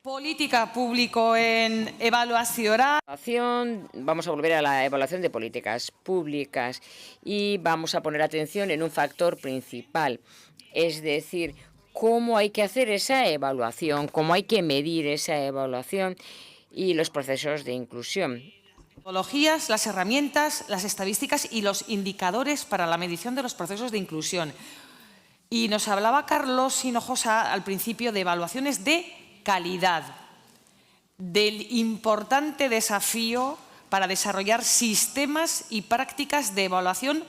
Política publikoen ebaluaziora. Vamos a volver a la evaluación de políticas públicas y vamos a poner atención en un factor principal, es decir, cómo hay que hacer esa evaluación, cómo hay que medir esa evaluación y los procesos de inclusión. Metodologías, las herramientas, las estadísticas y los indicadores para la medición de los procesos de inclusión. Y nos hablaba Carlos Hinojosa al principio de evaluaciones de calidad, del importante desafío para desarrollar sistemas y prácticas de evaluación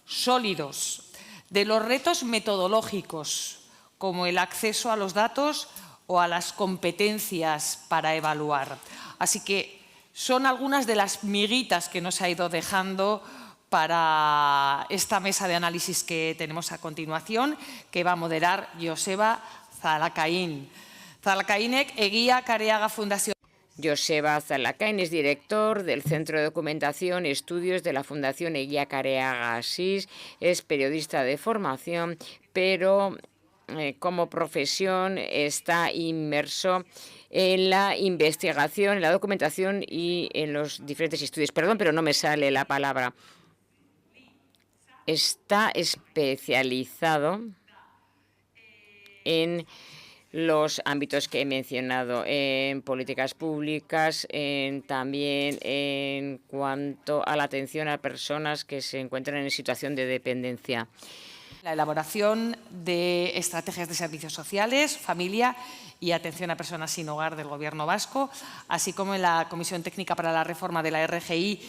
sólidos, de los retos metodológicos, como el acceso a los datos o a las competencias para evaluar. Así que son algunas de las miguitas que nos ha ido dejando para esta mesa de análisis que tenemos a continuación, que va a moderar Joseba Zalakain. Zalakainek egia Careaga Fundación. Joseba Zalakain es director del Centro de Documentación y Estudios de la Fundación Egia Careaga Asís, es periodista de formación, pero como profesión está inmerso en la investigación, en la documentación y en los diferentes estudios. Perdón, pero no me sale la palabra. Está especializado en los ámbitos que he mencionado, en políticas públicas, también en cuanto a la atención a personas que se encuentran en situación de dependencia. La elaboración de estrategias de servicios sociales, familia y atención a personas sin hogar del Gobierno vasco, así como en la Comisión Técnica para la Reforma de la RGI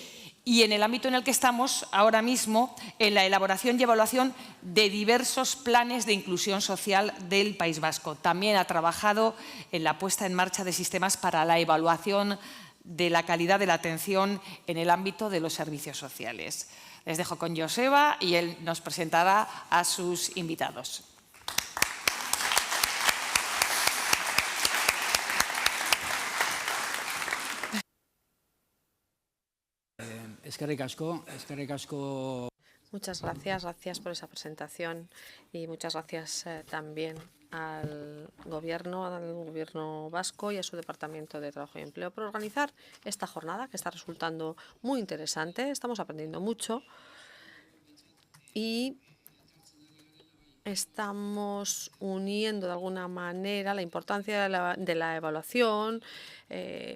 y en el ámbito en el que estamos ahora mismo, en la elaboración y evaluación de diversos planes de inclusión social del País Vasco. También ha trabajado en la puesta en marcha de sistemas para la evaluación de la calidad de la atención en el ámbito de los servicios sociales. Les dejo con Joseba y él nos presentará a sus invitados. Eskerrik asko. Muchas gracias por esa presentación y muchas gracias también al gobierno vasco y a su Departamento de Trabajo y Empleo por organizar esta jornada que está resultando muy interesante. Estamos aprendiendo mucho y estamos uniendo de alguna manera la importancia de la evaluación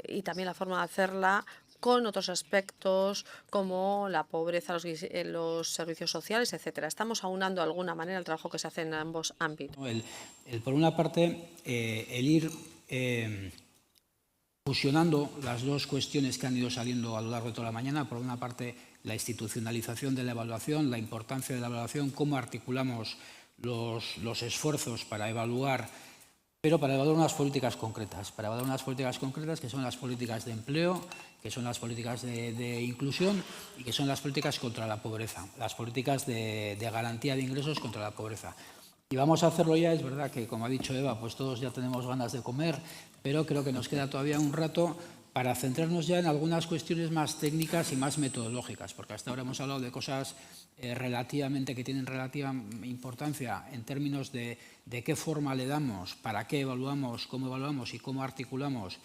y también la forma de hacerla con otros aspectos como la pobreza, los servicios sociales, etcétera. Estamos aunando de alguna manera el trabajo que se hace en ambos ámbitos. Por una parte, el ir fusionando las dos cuestiones que han ido saliendo a lo largo de toda la mañana. Por una parte, la institucionalización de la evaluación, la importancia de la evaluación, cómo articulamos los esfuerzos para evaluar, pero para evaluar unas políticas concretas, que son las políticas de empleo, que son las políticas de inclusión y que son las políticas contra la pobreza, las políticas de garantía de ingresos contra la pobreza. Y vamos a hacerlo ya, es verdad que, como ha dicho Eva, pues todos ya tenemos ganas de comer, pero creo que nos queda todavía un rato para centrarnos ya en algunas cuestiones más técnicas y más metodológicas, porque hasta ahora hemos hablado de cosas que tienen relativa importancia en términos de qué forma le damos, para qué evaluamos y cómo articulamos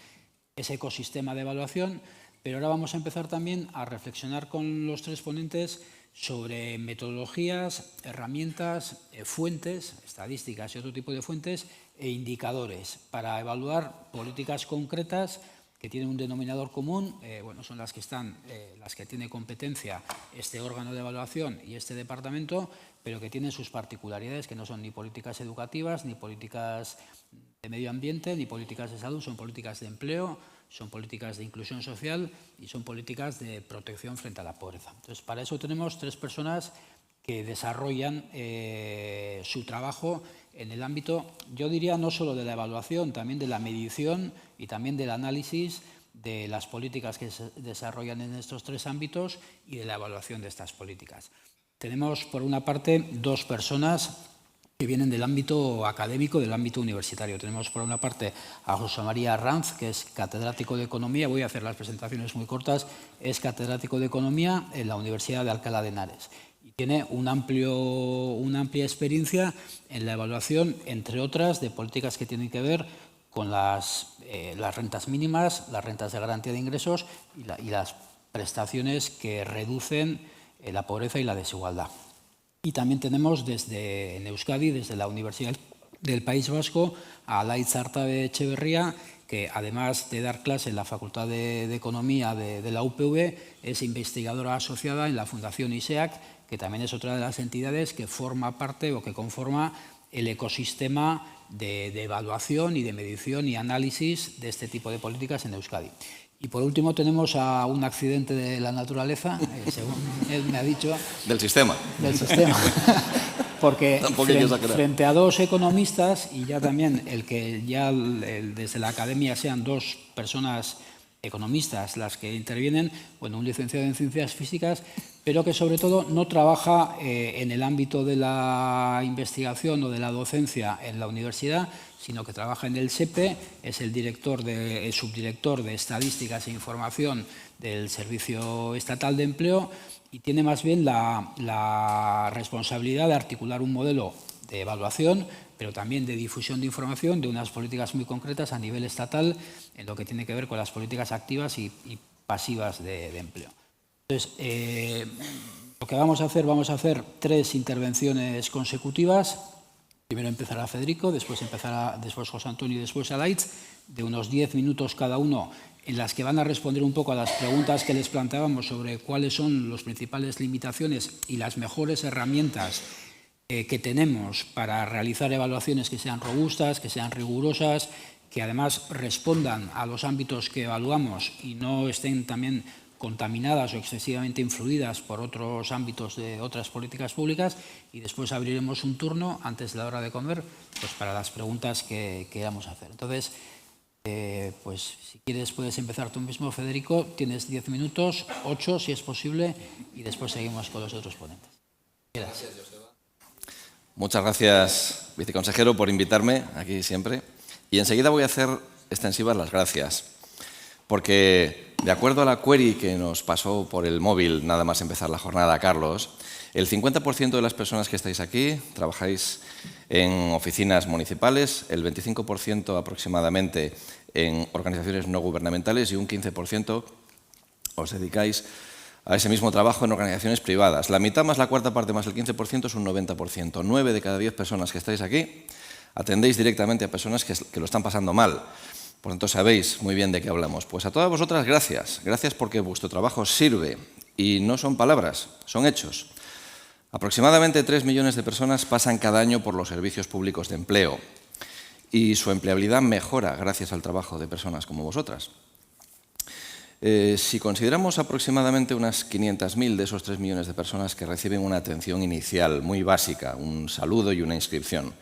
ese ecosistema de evaluación, pero ahora vamos a empezar también a reflexionar con los tres ponentes sobre metodologías, herramientas, fuentes, estadísticas y otro tipo de fuentes e indicadores para evaluar políticas concretas que tienen un denominador común, son las que tiene competencia este órgano de evaluación y este departamento, pero que tienen sus particularidades, que no son ni políticas educativas, ni políticas de medio ambiente, ni políticas de salud, son políticas de empleo, son políticas de inclusión social y son políticas de protección frente a la pobreza. Entonces, para eso tenemos tres personas que desarrollan su trabajo en el ámbito, yo diría, no solo de la evaluación, también de la medición y también del análisis de las políticas que se desarrollan en estos tres ámbitos y de la evaluación de estas políticas. Tenemos, por una parte, dos personas que vienen del ámbito académico, del ámbito universitario. Tenemos, por una parte, a José María Arranz, que es catedrático de Economía. Voy a hacer las presentaciones muy cortas. Es catedrático de Economía en la Universidad de Alcalá de Henares. Y tiene una amplia experiencia en la evaluación, entre otras, de políticas que tienen que ver con las rentas mínimas, las rentas de garantía de ingresos y las prestaciones que reducen la pobreza y la desigualdad. Y también tenemos en Euskadi, desde la Universidad del País Vasco, a Laitz Artabe Etxeberria, que además de dar clase en la Facultad de Economía de la UPV, es investigadora asociada en la Fundación ISEAC, que también es otra de las entidades que forma parte o que conforma el ecosistema de evaluación y de medición y análisis de este tipo de políticas en Euskadi. Y por último tenemos a un accidente de la naturaleza, según él me ha dicho. Del sistema. Del sistema. Porque frente a dos economistas, y ya también el que ya desde la academia sean dos personas economistas las que intervienen, bueno, un licenciado en ciencias físicas, pero que sobre todo no trabaja en el ámbito de la investigación o de la docencia en la universidad, sino que trabaja en el SEPE, es el subdirector de Estadísticas e Información del Servicio Estatal de Empleo y tiene más bien la responsabilidad de articular un modelo de evaluación, pero también de difusión de información de unas políticas muy concretas a nivel estatal en lo que tiene que ver con las políticas activas y pasivas de empleo. Entonces, lo que vamos a hacer 3 intervenciones consecutivas. Primero empezará Federico, después José Antonio y después Alaitz, de unos 10 minutos cada uno, en las que van a responder un poco a las preguntas que les planteábamos sobre cuáles son las principales limitaciones y las mejores herramientas que tenemos para realizar evaluaciones que sean robustas, que sean rigurosas, que además respondan a los ámbitos que evaluamos y no estén también contaminadas o excesivamente influidas por otros ámbitos de otras políticas públicas, y después abriremos un turno antes de la hora de comer pues para las preguntas que queramos hacer. Entonces, pues si quieres puedes empezar tú mismo, Federico. Tienes 10 minutos, 8 si es posible, y después seguimos con los otros ponentes. Gracias. Muchas gracias, viceconsejero, por invitarme aquí siempre. Y enseguida voy a hacer extensivas las gracias, porque de acuerdo a la query que nos pasó por el móvil nada más empezar la jornada, Carlos, el 50% de las personas que estáis aquí trabajáis en oficinas municipales, el 25% aproximadamente en organizaciones no gubernamentales y un 15% os dedicáis a ese mismo trabajo en organizaciones privadas. La mitad más la cuarta parte más el 15% es un 90%. 9 de cada 10 personas que estáis aquí atendéis directamente a personas que lo están pasando mal. Por lo tanto, sabéis muy bien de qué hablamos. Pues a todas vosotras, gracias. Gracias porque vuestro trabajo sirve. Y no son palabras, son hechos. Aproximadamente 3 millones de personas pasan cada año por los servicios públicos de empleo. Y su empleabilidad mejora gracias al trabajo de personas como vosotras. Si consideramos aproximadamente unas 500.000 de esos 3 millones de personas que reciben una atención inicial muy básica, un saludo y una inscripción,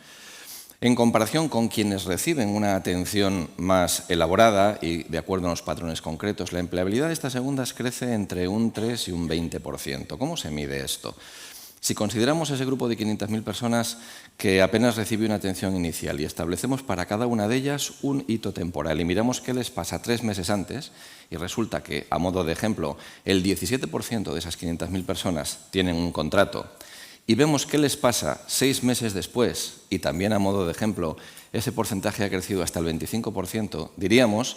en comparación con quienes reciben una atención más elaborada y de acuerdo a unos patrones concretos, la empleabilidad de estas segundas crece entre un 3 y un 20%. ¿Cómo se mide esto? Si consideramos ese grupo de 500.000 personas que apenas recibe una atención inicial y establecemos para cada una de ellas un hito temporal y miramos qué les pasa 3 meses antes, y resulta que, a modo de ejemplo, el 17% de esas 500.000 personas tienen un contrato, y vemos qué les pasa 6 meses después, y también a modo de ejemplo, ese porcentaje ha crecido hasta el 25%, diríamos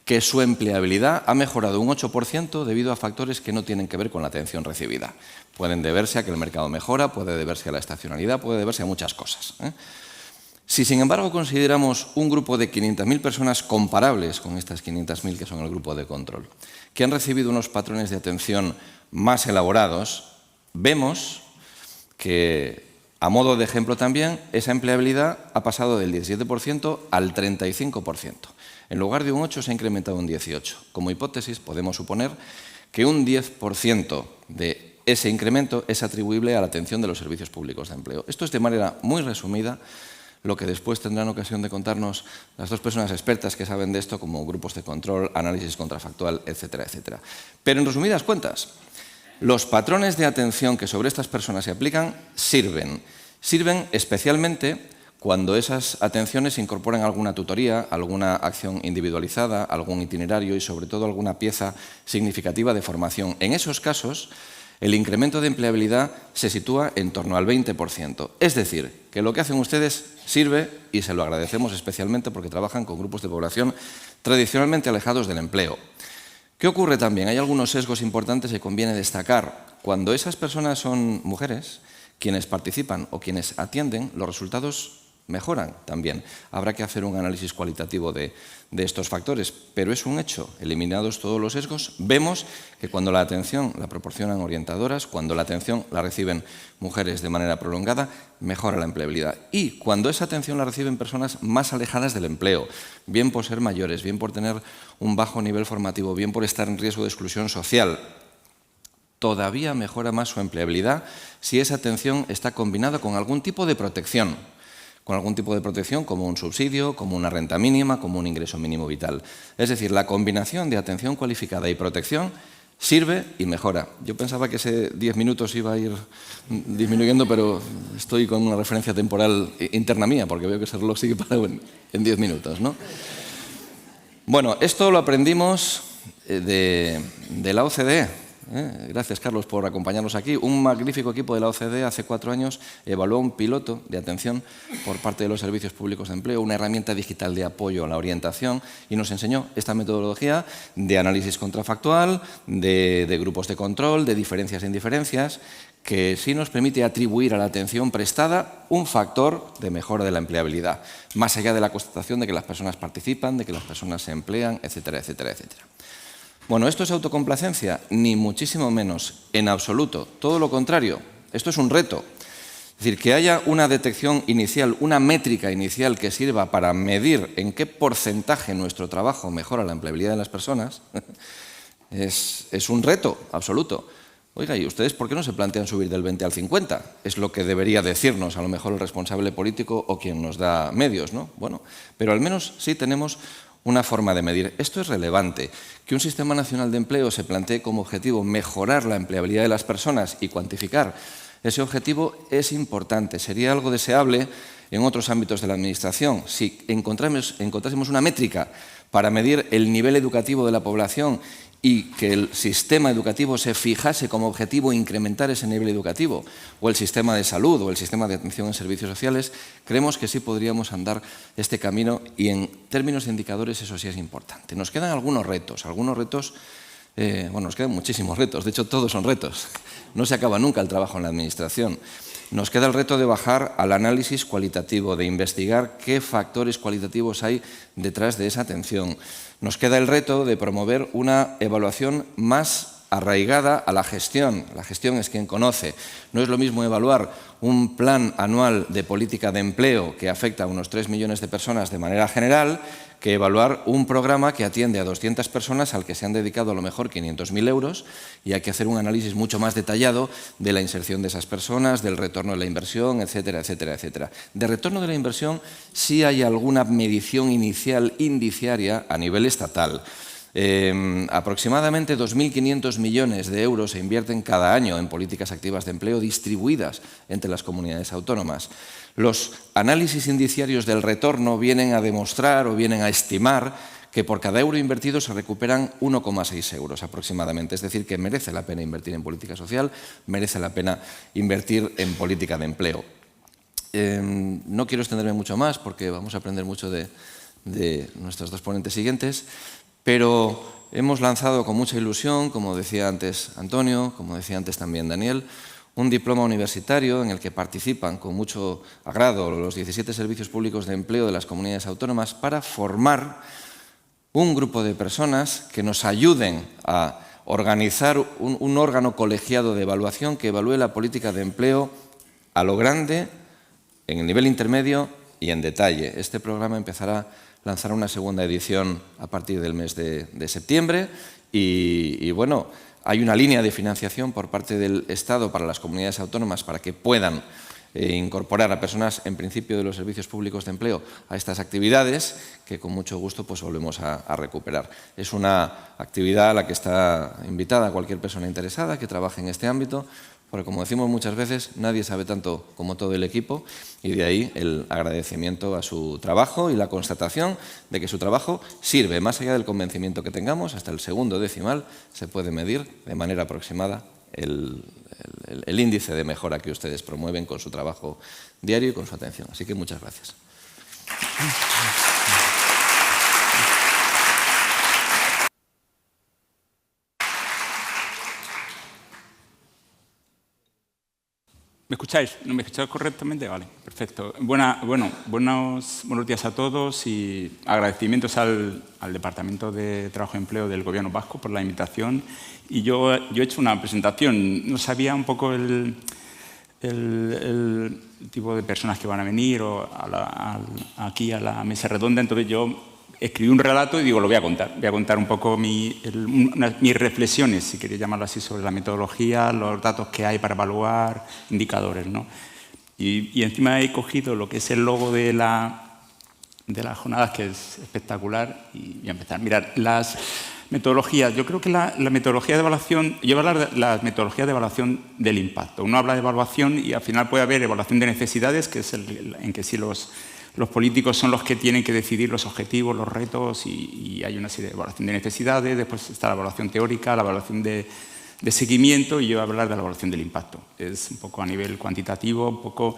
que su empleabilidad ha mejorado un 8% debido a factores que no tienen que ver con la atención recibida. Pueden deberse a que el mercado mejora, puede deberse a la estacionalidad, puede deberse a muchas cosas. Si, sin embargo, consideramos un grupo de 500.000 personas comparables con estas 500.000 que son el grupo de control, que han recibido unos patrones de atención más elaborados, vemos que, a modo de ejemplo también, esa empleabilidad ha pasado del 17% al 35%. En lugar de un 8 se ha incrementado un 18. Como hipótesis podemos suponer que un 10% de ese incremento es atribuible a la atención de los servicios públicos de empleo. Esto es de manera muy resumida lo que después tendrán ocasión de contarnos las dos personas expertas que saben de esto, como grupos de control, análisis contrafactual, etcétera, etcétera. Pero en resumidas cuentas, los patrones de atención que sobre estas personas se aplican sirven. Sirven especialmente cuando esas atenciones incorporan alguna tutoría, alguna acción individualizada, algún itinerario y sobre todo alguna pieza significativa de formación. En esos casos, El incremento de empleabilidad se sitúa en torno al 20%. Es decir, que lo que hacen ustedes sirve y se lo agradecemos especialmente porque trabajan con grupos de población tradicionalmente alejados del empleo. ¿Qué ocurre también? Hay algunos sesgos importantes que conviene destacar. Cuando esas personas son mujeres, quienes participan o quienes atienden, los resultados mejoran también. Habrá que hacer un análisis cualitativo de estos factores, pero es un hecho. Eliminados todos los sesgos, vemos que cuando la atención la proporcionan orientadoras, cuando la atención la reciben mujeres de manera prolongada, mejora la empleabilidad. Y cuando esa atención la reciben personas más alejadas del empleo, bien por ser mayores, bien por tener un bajo nivel formativo, bien por estar en riesgo de exclusión social, todavía mejora más su empleabilidad si esa atención está combinada con algún tipo de protección. Con algún tipo de protección como un subsidio, como una renta mínima, como un ingreso mínimo vital. Es decir, la combinación de atención cualificada y protección sirve y mejora. Yo pensaba que ese 10 minutos iba a ir disminuyendo, pero estoy con una referencia temporal interna mía, porque veo que ese reloj sigue parado en 10 minutos, ¿no? Bueno, esto lo aprendimos de la OCDE. Gracias, Carlos, por acompañarnos aquí. Un magnífico equipo de la OCDE hace 4 años evaluó un piloto de atención por parte de los servicios públicos de empleo, una herramienta digital de apoyo a la orientación, y nos enseñó esta metodología de análisis contrafactual, de grupos de control, de diferencias e indiferencias, que sí nos permite atribuir a la atención prestada un factor de mejora de la empleabilidad, más allá de la constatación de que las personas participan, de que las personas se emplean, etcétera, etcétera, etcétera. Bueno, ¿esto es autocomplacencia? Ni muchísimo menos, en absoluto. Todo lo contrario, esto es un reto. Es decir, que haya una detección inicial, una métrica inicial que sirva para medir en qué porcentaje nuestro trabajo mejora la empleabilidad de las personas, es un reto absoluto. Oiga, ¿y ustedes por qué no se plantean subir del 20 al 50? Es lo que debería decirnos a lo mejor el responsable político o quien nos da medios, ¿no? Bueno, pero al menos sí tenemos una forma de medir. Esto es relevante. Que un sistema nacional de empleo se plantee como objetivo mejorar la empleabilidad de las personas y cuantificar ese objetivo es importante. Sería algo deseable en otros ámbitos de la Administración. Si encontrásemos una métrica para medir el nivel educativo de la población y que el sistema educativo se fijase como objetivo incrementar ese nivel educativo, o el sistema de salud o el sistema de atención en servicios sociales, creemos que sí podríamos andar este camino y en términos de indicadores eso sí es importante. Nos quedan algunos retos, bueno, nos quedan muchísimos retos, de hecho todos son retos, no se acaba nunca el trabajo en la Administración. Nos queda el reto de bajar al análisis cualitativo, de investigar qué factores cualitativos hay detrás de esa atención. Nos queda el reto de promover una evaluación más arraigada a la gestión. La gestión es quien conoce. No es lo mismo evaluar un plan anual de política de empleo que afecta a unos 3 millones de personas de manera general que evaluar un programa que atiende a 200 personas al que se han dedicado a lo mejor 500.000 euros y hay que hacer un análisis mucho más detallado de la inserción de esas personas, del retorno de la inversión, etcétera, etcétera, etcétera. De retorno de la inversión sí hay alguna medición inicial indiciaria a nivel estatal. Aproximadamente 2.500 millones de euros se invierten cada año en políticas activas de empleo distribuidas entre las comunidades autónomas. Los análisis indiciarios del retorno vienen a demostrar o vienen a estimar que por cada euro invertido se recuperan 1,6 euros aproximadamente. Es decir, que merece la pena invertir en política social, merece la pena invertir en política de empleo. No quiero extenderme mucho más porque vamos a aprender mucho de nuestros dos ponentes siguientes, pero hemos lanzado con mucha ilusión, como decía antes Antonio, como decía antes también Daniel, un diploma universitario en el que participan con mucho agrado los 17 servicios públicos de empleo de las comunidades autónomas para formar un grupo de personas que nos ayuden a organizar un órgano colegiado de evaluación que evalúe la política de empleo a lo grande, en el nivel intermedio y en detalle. Este programa empezará a lanzar una segunda edición a partir del mes de septiembre y bueno, hay una línea de financiación por parte del Estado para las comunidades autónomas para que puedan incorporar a personas, en principio, de los servicios públicos de empleo a estas actividades que con mucho gusto pues, volvemos a recuperar. Es una actividad a la que está invitada cualquier persona interesada que trabaje en este ámbito, porque como decimos muchas veces, nadie sabe tanto como todo el equipo y de ahí el agradecimiento a su trabajo y la constatación de que su trabajo sirve, más allá del convencimiento que tengamos, hasta el segundo decimal se puede medir de manera aproximada el índice de mejora que ustedes promueven con su trabajo diario y con su atención. Así que muchas gracias. ¿Me escucháis? ¿No me escucháis correctamente? Vale, perfecto. Buenos días a todos y agradecimientos al Departamento de Trabajo y Empleo del Gobierno vasco por la invitación. Y yo he hecho una presentación, no sabía un poco el tipo de personas que van a venir aquí a la mesa redonda, entonces yo escribí un relato y digo, lo voy a contar. Voy a contar un poco mis reflexiones, si queréis llamarlo así, sobre la metodología, los datos que hay para evaluar, indicadores, ¿no? Y encima he cogido lo que es el logo de las jornadas, que es espectacular, y voy a empezar. Mirad, las metodologías. Yo creo que la metodología de evaluación, yo voy a hablar de la metodología de evaluación del impacto. Uno habla de evaluación y al final puede haber evaluación de necesidades, que es en que sí los políticos son los que tienen que decidir los objetivos, los retos, y hay una serie de evaluación de necesidades. Después está la evaluación teórica, la evaluación de seguimiento, y yo voy a hablar de la evaluación del impacto. Es un poco a nivel cuantitativo, un poco,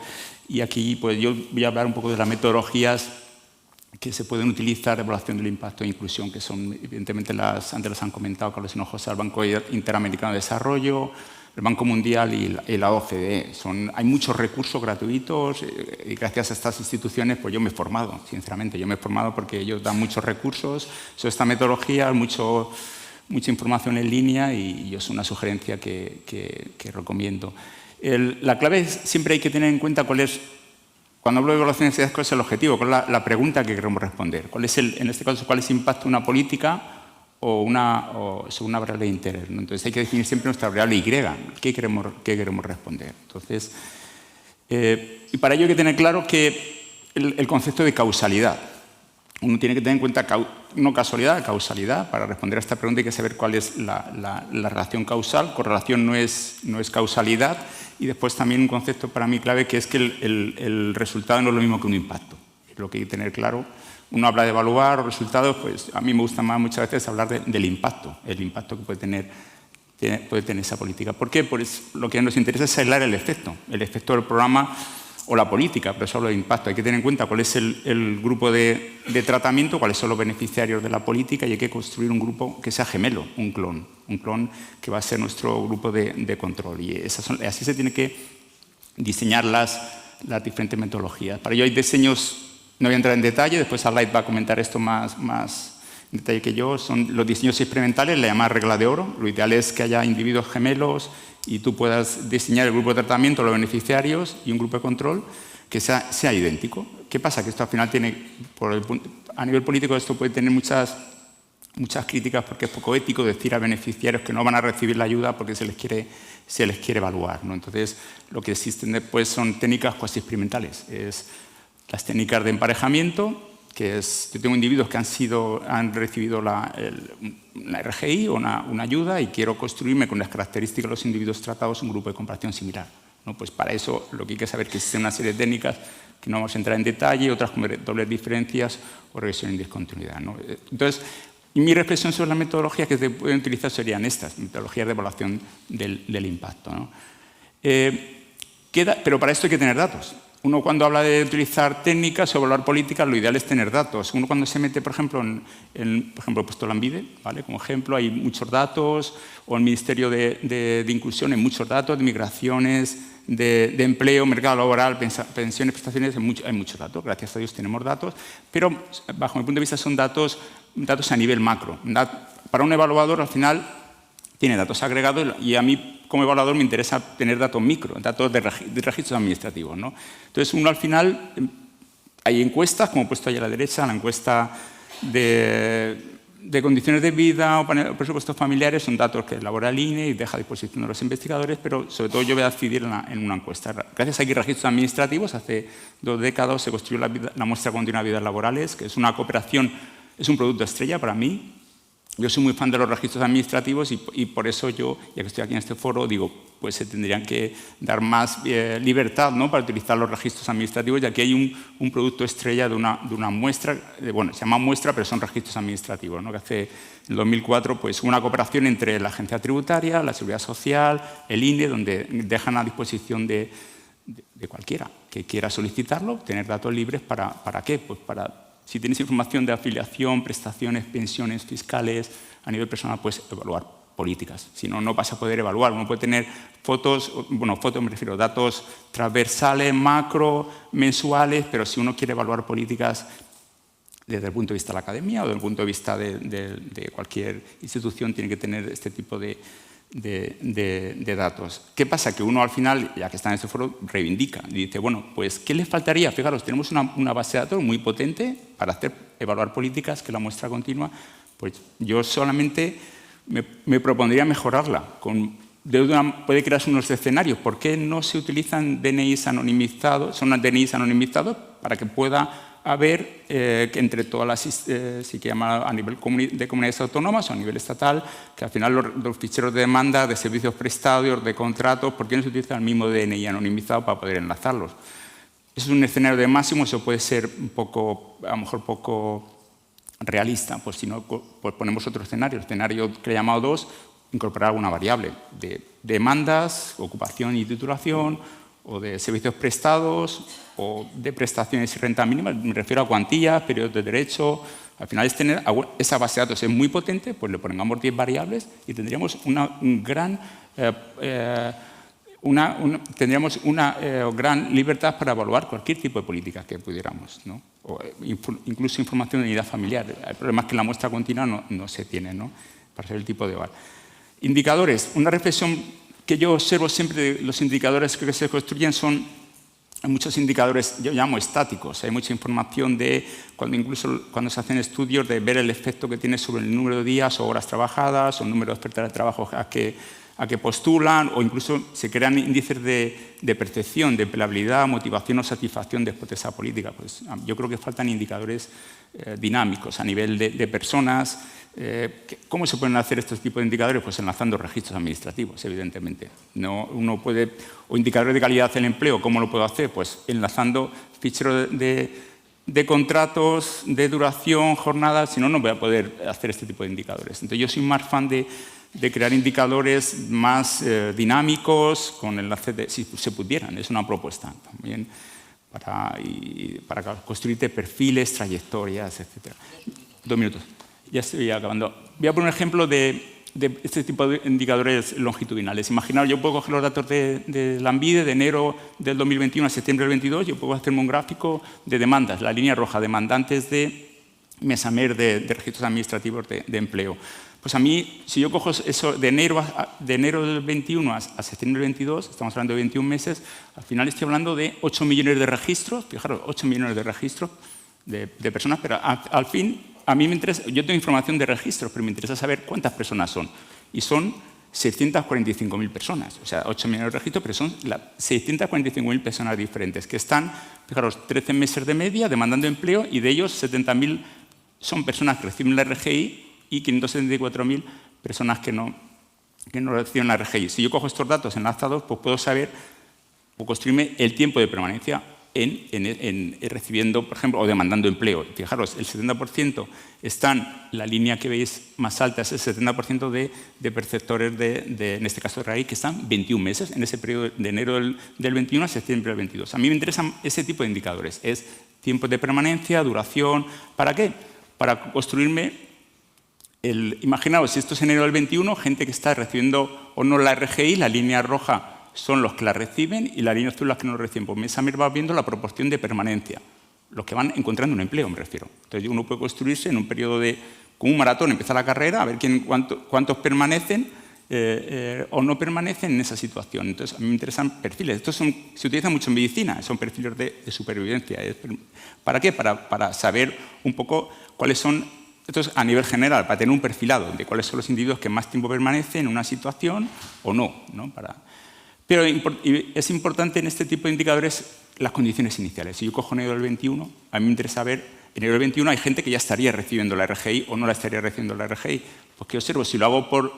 y aquí pues yo voy a hablar un poco de las metodologías que se pueden utilizar de evaluación del impacto e inclusión, que son, evidentemente, antes las han comentado Carlos Hinojosa, el Banco Interamericano de Desarrollo, el Banco Mundial y la OCDE. Hay muchos recursos gratuitos y gracias a estas instituciones pues yo me he formado, sinceramente. Yo me he formado porque ellos dan muchos recursos sobre esta metodología, mucha información en línea, y es una sugerencia que recomiendo. La clave es, siempre hay que tener en cuenta cuál es, cuando hablo de evaluación de necesidades, cuál es el objetivo, cuál es la pregunta que queremos responder. En este caso, cuál es el impacto de una política o sobre una variable de interés, ¿no? Entonces hay que definir siempre nuestra variable Y, qué queremos responder. Entonces, y para ello hay que tener claro que el concepto de causalidad. Uno tiene que tener en cuenta no casualidad, causalidad. Para responder a esta pregunta hay que saber cuál es la relación causal. Correlación no es causalidad. Y después también un concepto para mí clave, que es que el resultado no es lo mismo que un impacto. Es lo que hay que tener claro. Uno habla de evaluar los resultados, pues a mí me gusta más muchas veces hablar del impacto, el impacto que puede tener esa política. ¿Por qué? Pues lo que nos interesa es aislar el efecto del programa o la política, pero eso hablo de impacto. Hay que tener en cuenta cuál es el grupo de tratamiento, cuáles son los beneficiarios de la política, y hay que construir un grupo que sea gemelo, un clon que va a ser nuestro grupo de control. Y así se tiene que diseñar las diferentes metodologías. Para ello hay diseños. No voy a entrar en detalle, después Arlait va a comentar esto más en detalle que yo. Son los diseños experimentales, la llamada regla de oro. Lo ideal es que haya individuos gemelos y tú puedas diseñar el grupo de tratamiento, los beneficiarios y un grupo de control que sea idéntico. ¿Qué pasa? Que esto al final tiene, a nivel político, esto puede tener muchas críticas, porque es poco ético decir a beneficiarios que no van a recibir la ayuda porque se les quiere evaluar, ¿no? Entonces, lo que existen después son técnicas cuasi experimentales. Las técnicas de emparejamiento, que es, yo tengo individuos que han recibido la RGI o una ayuda, y quiero construirme con las características de los individuos tratados un grupo de comparación similar, ¿no? Pues para eso lo que hay que saber es que existen una serie de técnicas que no vamos a entrar en detalle, otras como dobles diferencias o regresión en discontinuidad, ¿no? Entonces, y mi reflexión sobre la metodología que se pueden utilizar serían estas, metodologías de evaluación del impacto, ¿no? Pero para esto hay que tener datos. Uno, cuando habla de utilizar técnicas o evaluar políticas, lo ideal es tener datos. Uno, cuando se mete, por ejemplo, he puesto Lambide, ¿vale? Como ejemplo, hay muchos datos, o el Ministerio de Inclusión, hay muchos datos, de migraciones, de empleo, mercado laboral, pensiones, prestaciones, hay muchos datos. Gracias a Dios tenemos datos, pero bajo mi punto de vista son datos a nivel macro. Para un evaluador, al final, tiene datos agregados, y a mí, como evaluador, me interesa tener datos micro, datos de registros administrativos, ¿no? Entonces, uno al final, hay encuestas, como he puesto ahí a la derecha, la encuesta de condiciones de vida o presupuestos familiares, son datos que elabora el INE y deja a disposición de los investigadores, pero sobre todo yo voy a decidir en una encuesta. Gracias a registros administrativos, hace 2 décadas se construyó la muestra continua de vidas laborales, que es una cooperación, es un producto estrella para mí. Yo soy muy fan de los registros administrativos y por eso yo, ya que estoy aquí en este foro, digo, pues se tendrían que dar más libertad, ¿no?, para utilizar los registros administrativos, ya que hay un producto estrella de una muestra, bueno, se llama muestra, pero son registros administrativos, ¿no?, que hace en 2004 pues, una cooperación entre la Agencia Tributaria, la Seguridad Social, el INE, donde dejan a disposición de cualquiera que quiera solicitarlo, tener datos libres ¿para qué? Pues para... Si tienes información de afiliación, prestaciones, pensiones fiscales a nivel personal, puedes evaluar políticas. Si no, no vas a poder evaluar. Uno puede tener fotos, bueno, fotos me refiero, datos transversales, macro, mensuales, pero si uno quiere evaluar políticas desde el punto de vista de la academia o desde el punto de vista de cualquier institución, tiene que tener este tipo de datos. ¿Qué pasa? Que uno al final, ya que está en este foro, reivindica y dice, bueno, pues ¿qué les faltaría? Fijaros, tenemos una base de datos muy potente para evaluar políticas, que la muestra continua, pues yo solamente me propondría mejorarla. Puede crearse unos escenarios. ¿Por qué no se utilizan DNIs anonimizados? Son DNIs anonimizados para que pueda haber que entre todas las, sí que llama a nivel de comunidades autónomas o a nivel estatal, que al final los ficheros de demanda de servicios prestados, de contratos, ¿por qué no se utiliza el mismo DNI anonimizado para poder enlazarlos? Eso es un escenario de máximo, eso puede ser un poco, a lo mejor poco realista, pues si no, pues ponemos otro escenario, el escenario que he llamado 2, incorporar alguna variable de demandas, ocupación y titulación, o de servicios prestados, o de prestaciones y renta mínima, me refiero a cuantías, periodos de derecho. Al final es tener esa base de datos es muy potente, pues le pongamos 10 variables y tendríamos una gran libertad para evaluar cualquier tipo de política que pudiéramos, ¿no? O incluso información de unidad familiar. El problema es que la muestra continua no se tiene, ¿no?, para ser el tipo de evaluación. Indicadores. Una reflexión que yo observo siempre de los indicadores que se construyen son muchos indicadores, yo llamo estáticos. Hay mucha información de, incluso cuando se hacen estudios, de ver el efecto que tiene sobre el número de días o horas trabajadas o el número de ofertas de trabajo a que postulan, o incluso se crean índices de percepción, de empleabilidad, motivación o satisfacción después de esa política. Pues yo creo que faltan indicadores dinámicos a nivel de personas. ¿Cómo se pueden hacer estos tipos de indicadores? Pues enlazando registros administrativos, evidentemente. No, uno puede, o indicadores de calidad del empleo, ¿cómo lo puedo hacer? Pues enlazando ficheros de contratos, de duración, jornadas, si no, no voy a poder hacer este tipo de indicadores. Entonces yo soy más fan de crear indicadores más dinámicos, con enlaces si se pudieran, es una propuesta también para construirte perfiles, trayectorias, etc. 2 minutos. Ya estoy acabando. Voy a poner un ejemplo de este tipo de indicadores longitudinales. Imaginaos, yo puedo coger los datos de la ANVIDE de enero del 2021 a septiembre del 22, yo puedo hacerme un gráfico de demandas, la línea roja, demandantes de Mesamer, de registros administrativos de empleo. Pues a mí, si yo cojo eso de enero del 21 a septiembre del 22, estamos hablando de 21 meses, al final estoy hablando de 8 millones de registros, fijaros, 8 millones de registros de personas, pero al fin, a mí me interesa, yo tengo información de registros, pero me interesa saber cuántas personas son. Y son 645.000 personas, o sea, 8 millones de registros, pero son 645.000 personas diferentes que están, fijaros, 13 meses de media demandando empleo, y de ellos 70.000 son personas que reciben la RGI y 574.000 personas que no reciben la RGI. Si yo cojo estos datos enlazados, pues puedo saber o construirme el tiempo de permanencia en recibiendo, por ejemplo, o demandando empleo. Fijaros, el 70% están, la línea que veis más alta es el 70% de perceptores en este caso de RGI, que están 21 meses en ese periodo de enero del 21 a septiembre del 22. A mí me interesan ese tipo de indicadores. Es tiempo de permanencia, duración. ¿Para qué? Para construirme imaginaos, si esto es enero del 21, gente que está recibiendo o no la RGI, la línea roja son los que la reciben y la línea azul los que no lo reciben. Pues Mesamer va viendo la proporción de permanencia, los que van encontrando un empleo, me refiero. Entonces uno puede construirse en un periodo como un maratón, empezar la carrera, a ver cuántos permanecen o no permanecen en esa situación. Entonces a mí me interesan perfiles. Estos se utilizan mucho en medicina, son perfiles de supervivencia. ¿Para qué? Para saber un poco cuáles son. Esto es a nivel general, para tener un perfilado de cuáles son los individuos que más tiempo permanecen en una situación o no, ¿no? Pero es importante en este tipo de indicadores las condiciones iniciales. Si yo cojo enero del 21, a mí me interesa ver, en enero del 21 hay gente que ya estaría recibiendo la RGI o no la estaría recibiendo la RGI. Pues ¿qué observo? Si lo hago por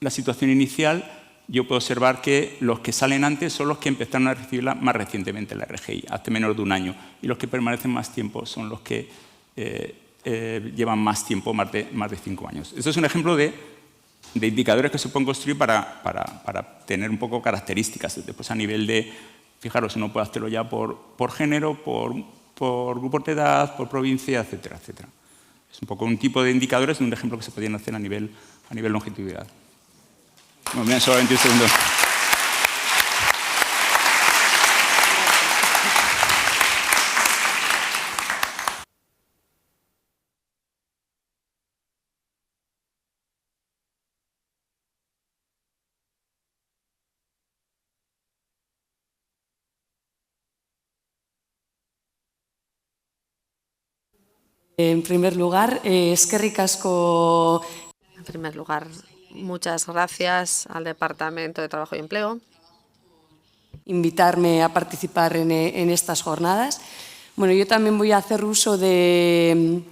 la situación inicial, yo puedo observar que los que salen antes son los que empezaron a recibirla más recientemente la RGI, hace menos de un año. Y los que permanecen más tiempo son los que llevan más tiempo, más de 5 años. Esto es un ejemplo de indicadores que se pueden construir para tener un poco características. Después a nivel de, fijaros, uno puede hacerlo ya por género, por grupo de edad, por provincia, etcétera, etcétera. Es un poco un tipo de indicadores, un ejemplo que se podían hacer a nivel longitudinal. Muy bien, solamente un segundo. En primer lugar, eskerrik asko. En primer lugar, muchas gracias al Departamento de Trabajo y Empleo. Invitarme a participar en estas jornadas. Bueno, yo también voy a hacer uso de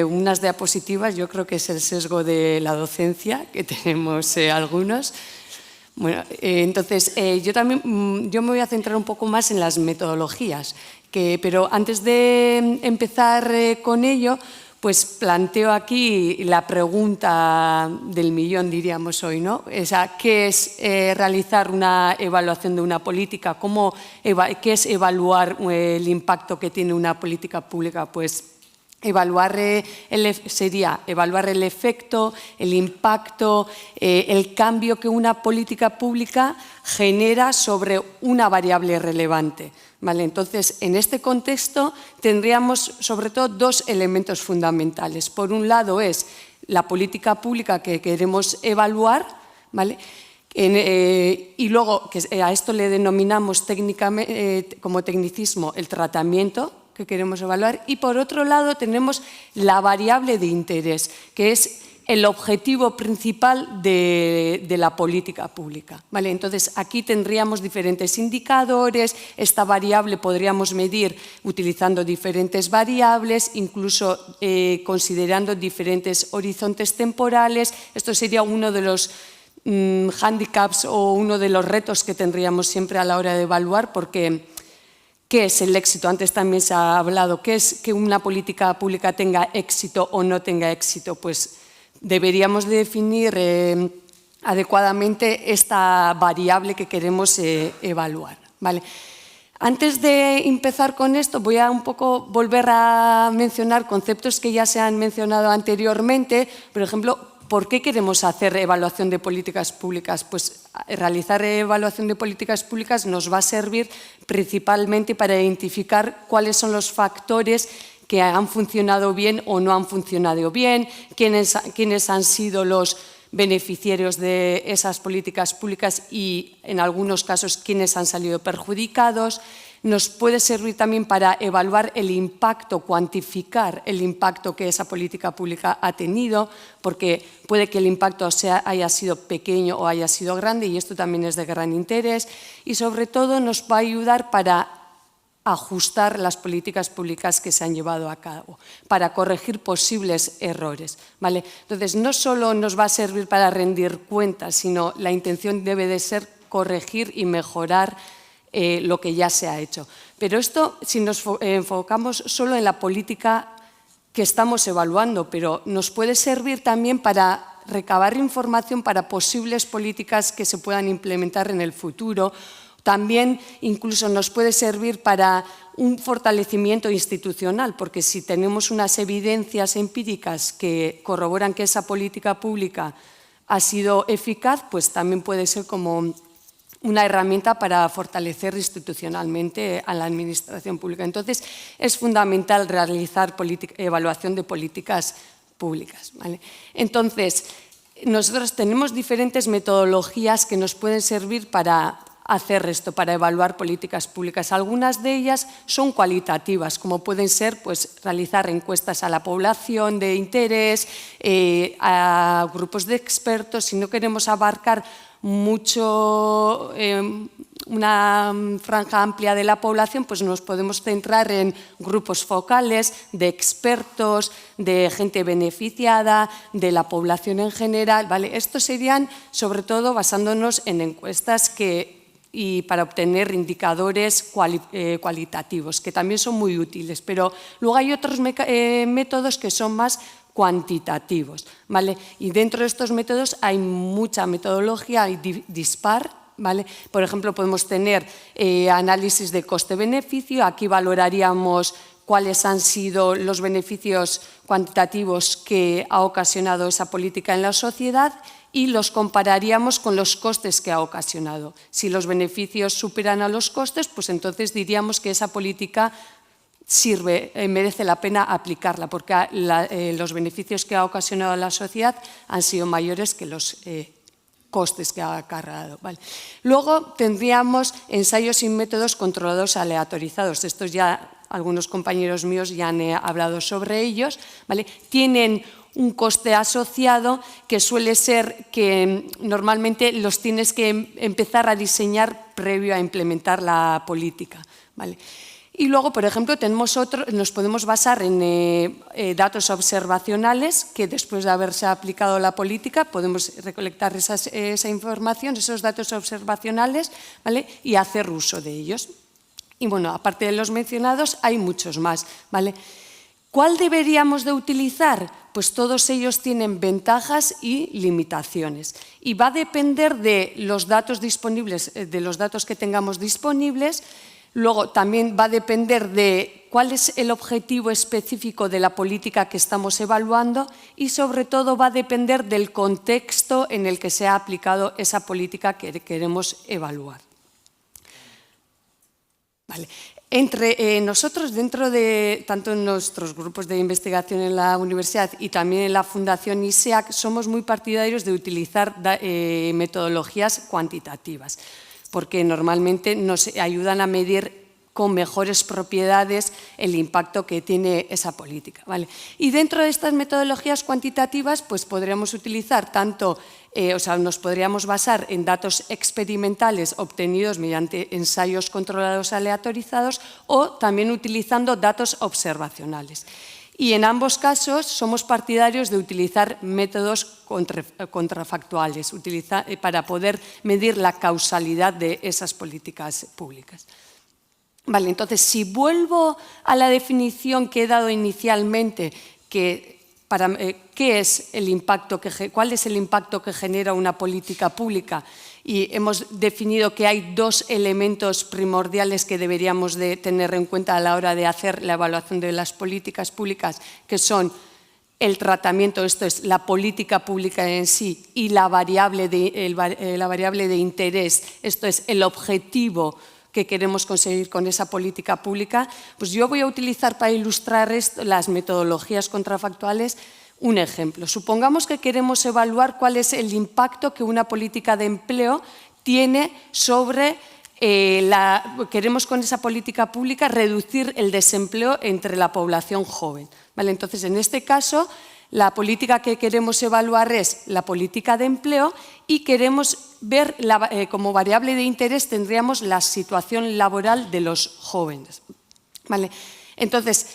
unas diapositivas. Yo creo que es el sesgo de la docencia, que tenemos algunos. Bueno, entonces, yo me voy a centrar un poco más en las metodologías. Pero antes de empezar con ello, pues planteo aquí la pregunta del millón, diríamos hoy, ¿no? ¿Qué es realizar una evaluación de una política? ¿Qué es evaluar el impacto que tiene una política pública? Pues sería evaluar el efecto, el impacto, el cambio que una política pública genera sobre una variable relevante. ¿Vale? Entonces, en este contexto tendríamos sobre todo dos elementos fundamentales. Por un lado es la política pública que queremos evaluar, ¿vale? Y luego a esto le denominamos como tecnicismo el tratamiento que queremos evaluar. Y por otro lado tenemos la variable de interés, que es el objetivo principal de la política pública. ¿Vale? Entonces, aquí tendríamos diferentes indicadores. Esta variable podríamos medir utilizando diferentes variables, incluso considerando diferentes horizontes temporales. Esto sería uno de los hándicaps o uno de los retos que tendríamos siempre a la hora de evaluar, porque ¿qué es el éxito? Antes también se ha hablado. ¿Qué es que una política pública tenga éxito o no tenga éxito? Pues deberíamos de definir adecuadamente esta variable que queremos evaluar. ¿Vale? Antes de empezar con esto, voy a un poco volver a mencionar conceptos que ya se han mencionado anteriormente. Por ejemplo, ¿por qué queremos hacer evaluación de políticas públicas? Pues realizar evaluación de políticas públicas nos va a servir principalmente para identificar cuáles son los factores que han funcionado bien o no han funcionado bien, quiénes han sido los beneficiarios de esas políticas públicas y, en algunos casos, quiénes han salido perjudicados. Nos puede servir también para evaluar el impacto, cuantificar el impacto que esa política pública ha tenido, porque puede que el impacto haya sido pequeño o haya sido grande, y esto también es de gran interés. Y, sobre todo, nos va a ayudar para ajustar las políticas públicas que se han llevado a cabo, para corregir posibles errores. ¿Vale? Entonces, no solo nos va a servir para rendir cuentas, sino la intención debe de ser corregir y mejorar lo que ya se ha hecho. Pero esto, si nos enfocamos solo en la política que estamos evaluando, pero nos puede servir también para recabar información para posibles políticas que se puedan implementar en el futuro. También incluso nos puede servir para un fortalecimiento institucional, porque si tenemos unas evidencias empíricas que corroboran que esa política pública ha sido eficaz, pues también puede ser como una herramienta para fortalecer institucionalmente a la administración pública. Entonces, es fundamental realizar evaluación de políticas públicas. ¿Vale? Entonces, nosotros tenemos diferentes metodologías que nos pueden servir para hacer esto, para evaluar políticas públicas. Algunas de ellas son cualitativas, como pueden ser pues, realizar encuestas a la población de interés, a grupos de expertos. Si no queremos abarcar mucho, una franja amplia de la población, pues nos podemos centrar en grupos focales de expertos, de gente beneficiada, de la población en general, ¿vale? Estos serían, sobre todo, basándonos en encuestas y para obtener indicadores cualitativos, que también son muy útiles, pero luego hay otros métodos que son más cuantitativos, ¿vale? Y dentro de estos métodos hay mucha metodología, hay dispar, ¿vale? Por ejemplo, podemos tener análisis de coste-beneficio. Aquí valoraríamos cuáles han sido los beneficios cuantitativos que ha ocasionado esa política en la sociedad y los compararíamos con los costes que ha ocasionado. Si los beneficios superan a los costes, pues entonces diríamos que esa política sirve, merece la pena aplicarla, porque los beneficios que ha ocasionado a la sociedad han sido mayores que los costes que ha acarreado. ¿Vale? Luego tendríamos ensayos y métodos controlados aleatorizados. Estos ya algunos compañeros míos ya han hablado sobre ellos. ¿Vale? Tienen un coste asociado que suele ser que normalmente los tienes que empezar a diseñar previo a implementar la política. ¿Vale? Y luego, por ejemplo, nos podemos basar en datos observacionales, que después de haberse aplicado la política podemos recolectar esa información, esos datos observacionales, ¿vale? Y hacer uso de ellos. Y bueno, aparte de los mencionados, hay muchos más, ¿vale? ¿Cuál deberíamos de utilizar? Pues todos ellos tienen ventajas y limitaciones. Y va a depender de los datos disponibles, de los datos que tengamos disponibles. Luego también va a depender de cuál es el objetivo específico de la política que estamos evaluando y sobre todo va a depender del contexto en el que se ha aplicado esa política que queremos evaluar. Vale. Entre nosotros, dentro de tanto en nuestros grupos de investigación en la universidad y también en la Fundación ISEAC, somos muy partidarios de utilizar metodologías cuantitativas, porque normalmente nos ayudan a medir con mejores propiedades el impacto que tiene esa política. ¿Vale? Y dentro de estas metodologías cuantitativas, pues podríamos utilizar tanto, nos podríamos basar en datos experimentales obtenidos mediante ensayos controlados aleatorizados o también utilizando datos observacionales. Y en ambos casos somos partidarios de utilizar métodos contrafactuales para poder medir la causalidad de esas políticas públicas. Vale, entonces, si vuelvo a la definición que he dado inicialmente, ¿cuál es el impacto que genera una política pública? Y hemos definido que hay dos elementos primordiales que deberíamos de tener en cuenta a la hora de hacer la evaluación de las políticas públicas, que son el tratamiento, esto es la política pública en sí, y la variable de interés, esto es el objetivo que queremos conseguir con esa política pública. Pues yo voy a utilizar para ilustrar esto, las metodologías contrafactuales, un ejemplo. Supongamos que queremos evaluar cuál es el impacto que una política de empleo tiene sobre queremos con esa política pública reducir el desempleo entre la población joven. ¿Vale? Entonces, en este caso, la política que queremos evaluar es la política de empleo y queremos ver como variable de interés tendríamos la situación laboral de los jóvenes. ¿Vale? Entonces,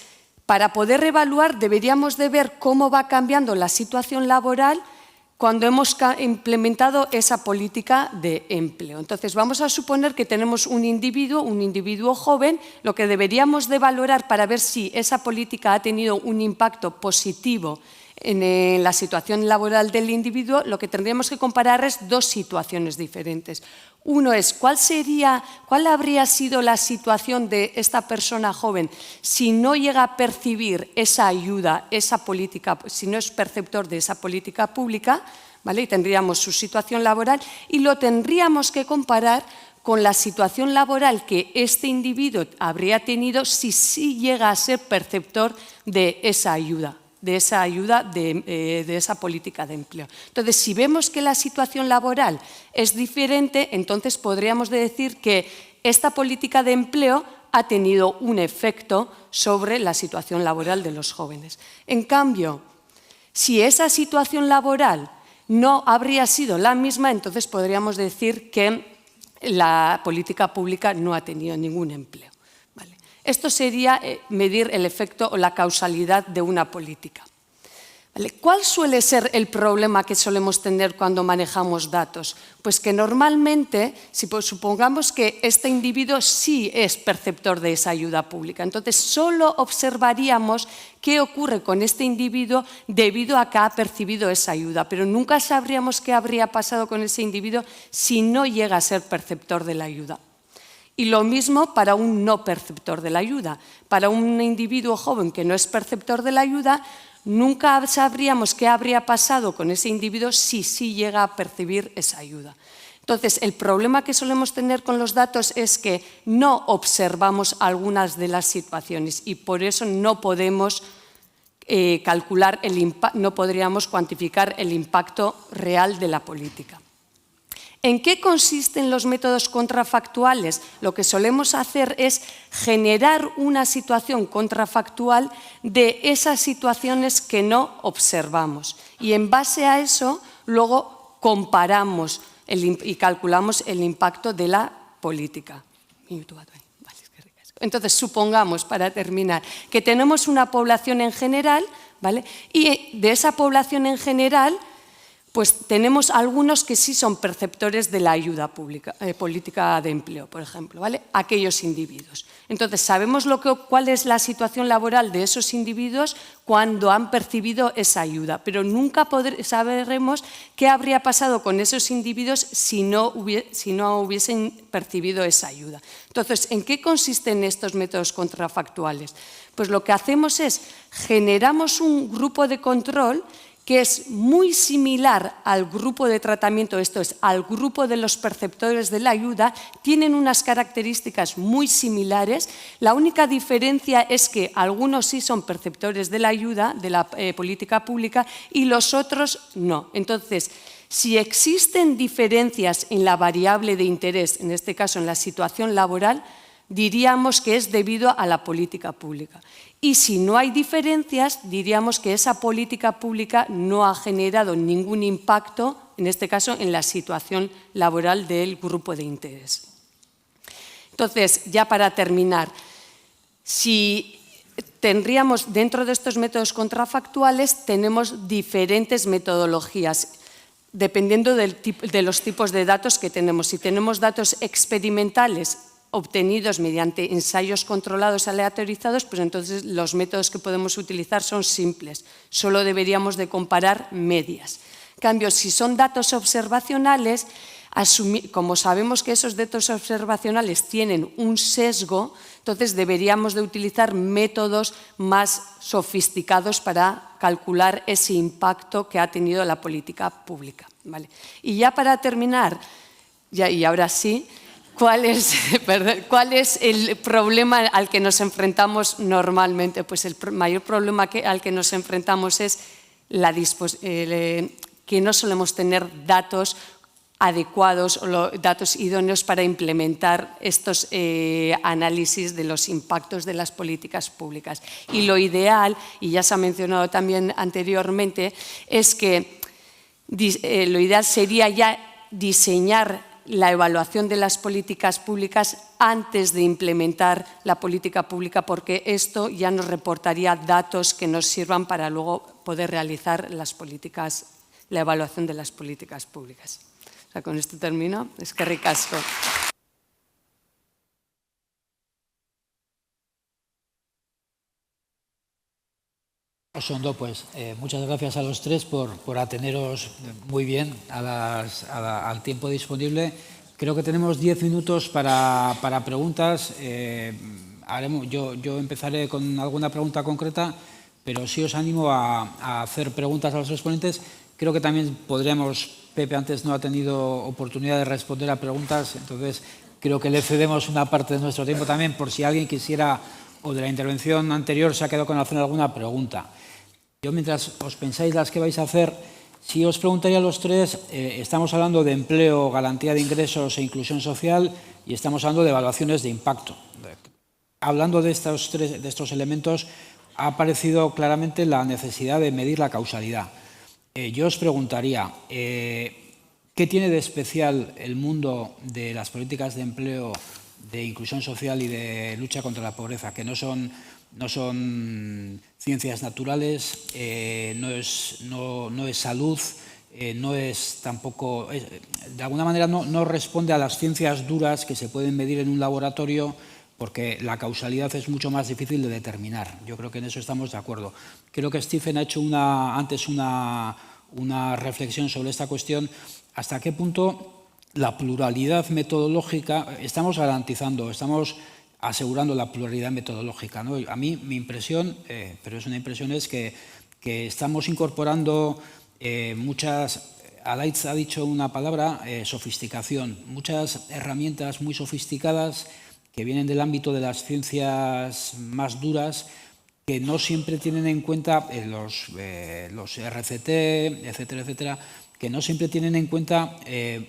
para poder evaluar deberíamos de ver cómo va cambiando la situación laboral cuando hemos implementado esa política de empleo. Entonces, vamos a suponer que tenemos un individuo joven. Lo que deberíamos de valorar para ver si esa política ha tenido un impacto positivo en la situación laboral del individuo, lo que tendríamos que comparar es dos situaciones diferentes. Uno es, ¿cuál habría sido la situación de esta persona joven si no llega a percibir esa ayuda, esa política, si no es perceptor de esa política pública? ¿Vale? Y tendríamos su situación laboral y lo tendríamos que comparar con la situación laboral que este individuo habría tenido si sí llega a ser perceptor de esa ayuda de esa ayuda, de esa política de empleo. Entonces, si vemos que la situación laboral es diferente, entonces podríamos decir que esta política de empleo ha tenido un efecto sobre la situación laboral de los jóvenes. En cambio, si esa situación laboral no habría sido la misma, entonces podríamos decir que la política pública no ha tenido ningún empleo. ¿Vale? Esto sería medir el efecto o la causalidad de una política. ¿Vale? ¿Cuál suele ser el problema que solemos tener cuando manejamos datos? Pues que normalmente, si supongamos que este individuo sí es perceptor de esa ayuda pública, entonces solo observaríamos qué ocurre con este individuo debido a que ha percibido esa ayuda, pero nunca sabríamos qué habría pasado con ese individuo si no llega a ser perceptor de la ayuda. Y lo mismo para un no perceptor de la ayuda. Para un individuo joven que no es perceptor de la ayuda, nunca sabríamos qué habría pasado con ese individuo si sí llega a percibir esa ayuda. Entonces, el problema que solemos tener con los datos es que no observamos algunas de las situaciones y por eso no podemos calcular no podríamos cuantificar el impacto real de la política. ¿En qué consisten los métodos contrafactuales? Lo que solemos hacer es generar una situación contrafactual de esas situaciones que no observamos. Y en base a eso, luego comparamos y calculamos el impacto de la política. Entonces, supongamos, para terminar, que tenemos una población en general, ¿vale? Y de esa población en general, pues tenemos algunos que sí son perceptores de la ayuda pública, política de empleo, por ejemplo, ¿vale? Aquellos individuos. Entonces, sabemos cuál es la situación laboral de esos individuos cuando han percibido esa ayuda, pero nunca sabremos qué habría pasado con esos individuos si no hubiesen percibido esa ayuda. Entonces, ¿en qué consisten estos métodos contrafactuales? Pues lo que hacemos es generamos un grupo de control que es muy similar al grupo de tratamiento, esto es, al grupo de los perceptores de la ayuda, tienen unas características muy similares. La única diferencia es que algunos sí son perceptores de la ayuda, de la política pública, y los otros no. Entonces, si existen diferencias en la variable de interés, en este caso en la situación laboral, diríamos que es debido a la política pública. Y si no hay diferencias, diríamos que esa política pública no ha generado ningún impacto, en este caso, en la situación laboral del grupo de interés. Entonces, ya para terminar, si tendríamos dentro de estos métodos contrafactuales, tenemos diferentes metodologías, dependiendo de los tipos de datos que tenemos. Si tenemos datos experimentales obtenidos mediante ensayos controlados aleatorizados, pues entonces los métodos que podemos utilizar son simples. Solo deberíamos de comparar medias. En cambio, si son datos observacionales, como sabemos que esos datos observacionales tienen un sesgo, entonces deberíamos de utilizar métodos más sofisticados para calcular ese impacto que ha tenido la política pública. ¿Vale? Y ya para terminar, y ahora sí, ¿cuál es el problema al que nos enfrentamos normalmente? Pues el mayor problema al que nos enfrentamos es que no solemos tener datos adecuados o datos idóneos para implementar estos análisis de los impactos de las políticas públicas. Y lo ideal, y ya se ha mencionado también anteriormente, es que lo ideal sería ya diseñar la evaluación de las políticas públicas antes de implementar la política pública, porque esto ya nos reportaría datos que nos sirvan para luego poder realizar la evaluación de las políticas públicas. O sea, con esto termino. Eskerrik asko. Osondo, pues muchas gracias a los tres por ateneros muy bien al tiempo disponible. Creo que tenemos 10 minutos para preguntas. Yo empezaré con alguna pregunta concreta, pero sí os animo a hacer preguntas a los exponentes. Creo que también podríamos, Pepe antes no ha tenido oportunidad de responder a preguntas, entonces creo que le cedemos una parte de nuestro tiempo también por si alguien quisiera, o de la intervención anterior se ha quedado con hacer alguna pregunta. Yo, mientras os pensáis las que vais a hacer, sí os preguntaría a los tres, estamos hablando de empleo, garantía de ingresos e inclusión social, y estamos hablando de evaluaciones de impacto. Hablando de estos elementos, ha aparecido claramente la necesidad de medir la causalidad. Yo os preguntaría, ¿qué tiene de especial el mundo de las políticas de empleo, de inclusión social y de lucha contra la pobreza, que no son ciencias naturales, no es salud, no es tampoco, de alguna manera no responde a las ciencias duras que se pueden medir en un laboratorio, porque la causalidad es mucho más difícil de determinar. Yo creo que en eso estamos de acuerdo. Creo que Stephen ha hecho antes una reflexión sobre esta cuestión, hasta qué punto la pluralidad metodológica, estamos garantizando, estamos asegurando la pluralidad metodológica, ¿no? A mí mi impresión, pero es una impresión, es que estamos incorporando muchas, Alaitz ha dicho una palabra, sofisticación, muchas herramientas muy sofisticadas que vienen del ámbito de las ciencias más duras, que no siempre tienen en cuenta los RCT, etcétera, etcétera, que no siempre tienen en cuenta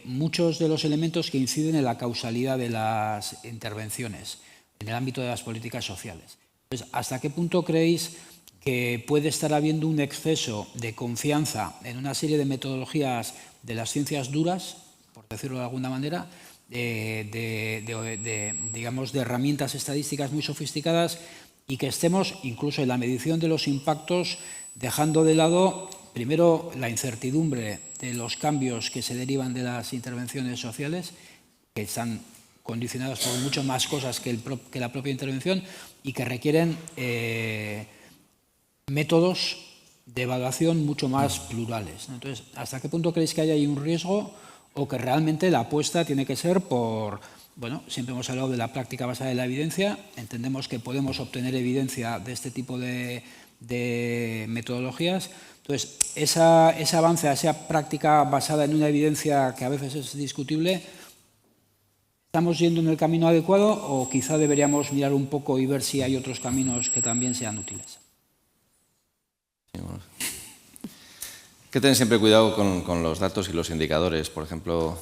muchos de los elementos que inciden en la causalidad de las intervenciones en el ámbito de las políticas sociales. Entonces, ¿hasta qué punto creéis que puede estar habiendo un exceso de confianza en una serie de metodologías de las ciencias duras, por decirlo de alguna manera, digamos, de herramientas estadísticas muy sofisticadas, y que estemos, incluso en la medición de los impactos, dejando de lado, primero, la incertidumbre de los cambios que se derivan de las intervenciones sociales, que están condicionadas por mucho más cosas que la propia intervención, y que requieren métodos de evaluación mucho más plurales, ¿no? Entonces, ¿hasta qué punto creéis que hay ahí un riesgo, o que realmente la apuesta tiene que ser por, bueno, siempre hemos hablado de la práctica basada en la evidencia, entendemos que podemos obtener evidencia de este tipo de metodologías? Entonces, ese avance a esa práctica basada en una evidencia que a veces es discutible, ¿estamos yendo en el camino adecuado, o quizá deberíamos mirar un poco y ver si hay otros caminos que también sean útiles? Hay que tener siempre cuidado con los datos y los indicadores. Por ejemplo,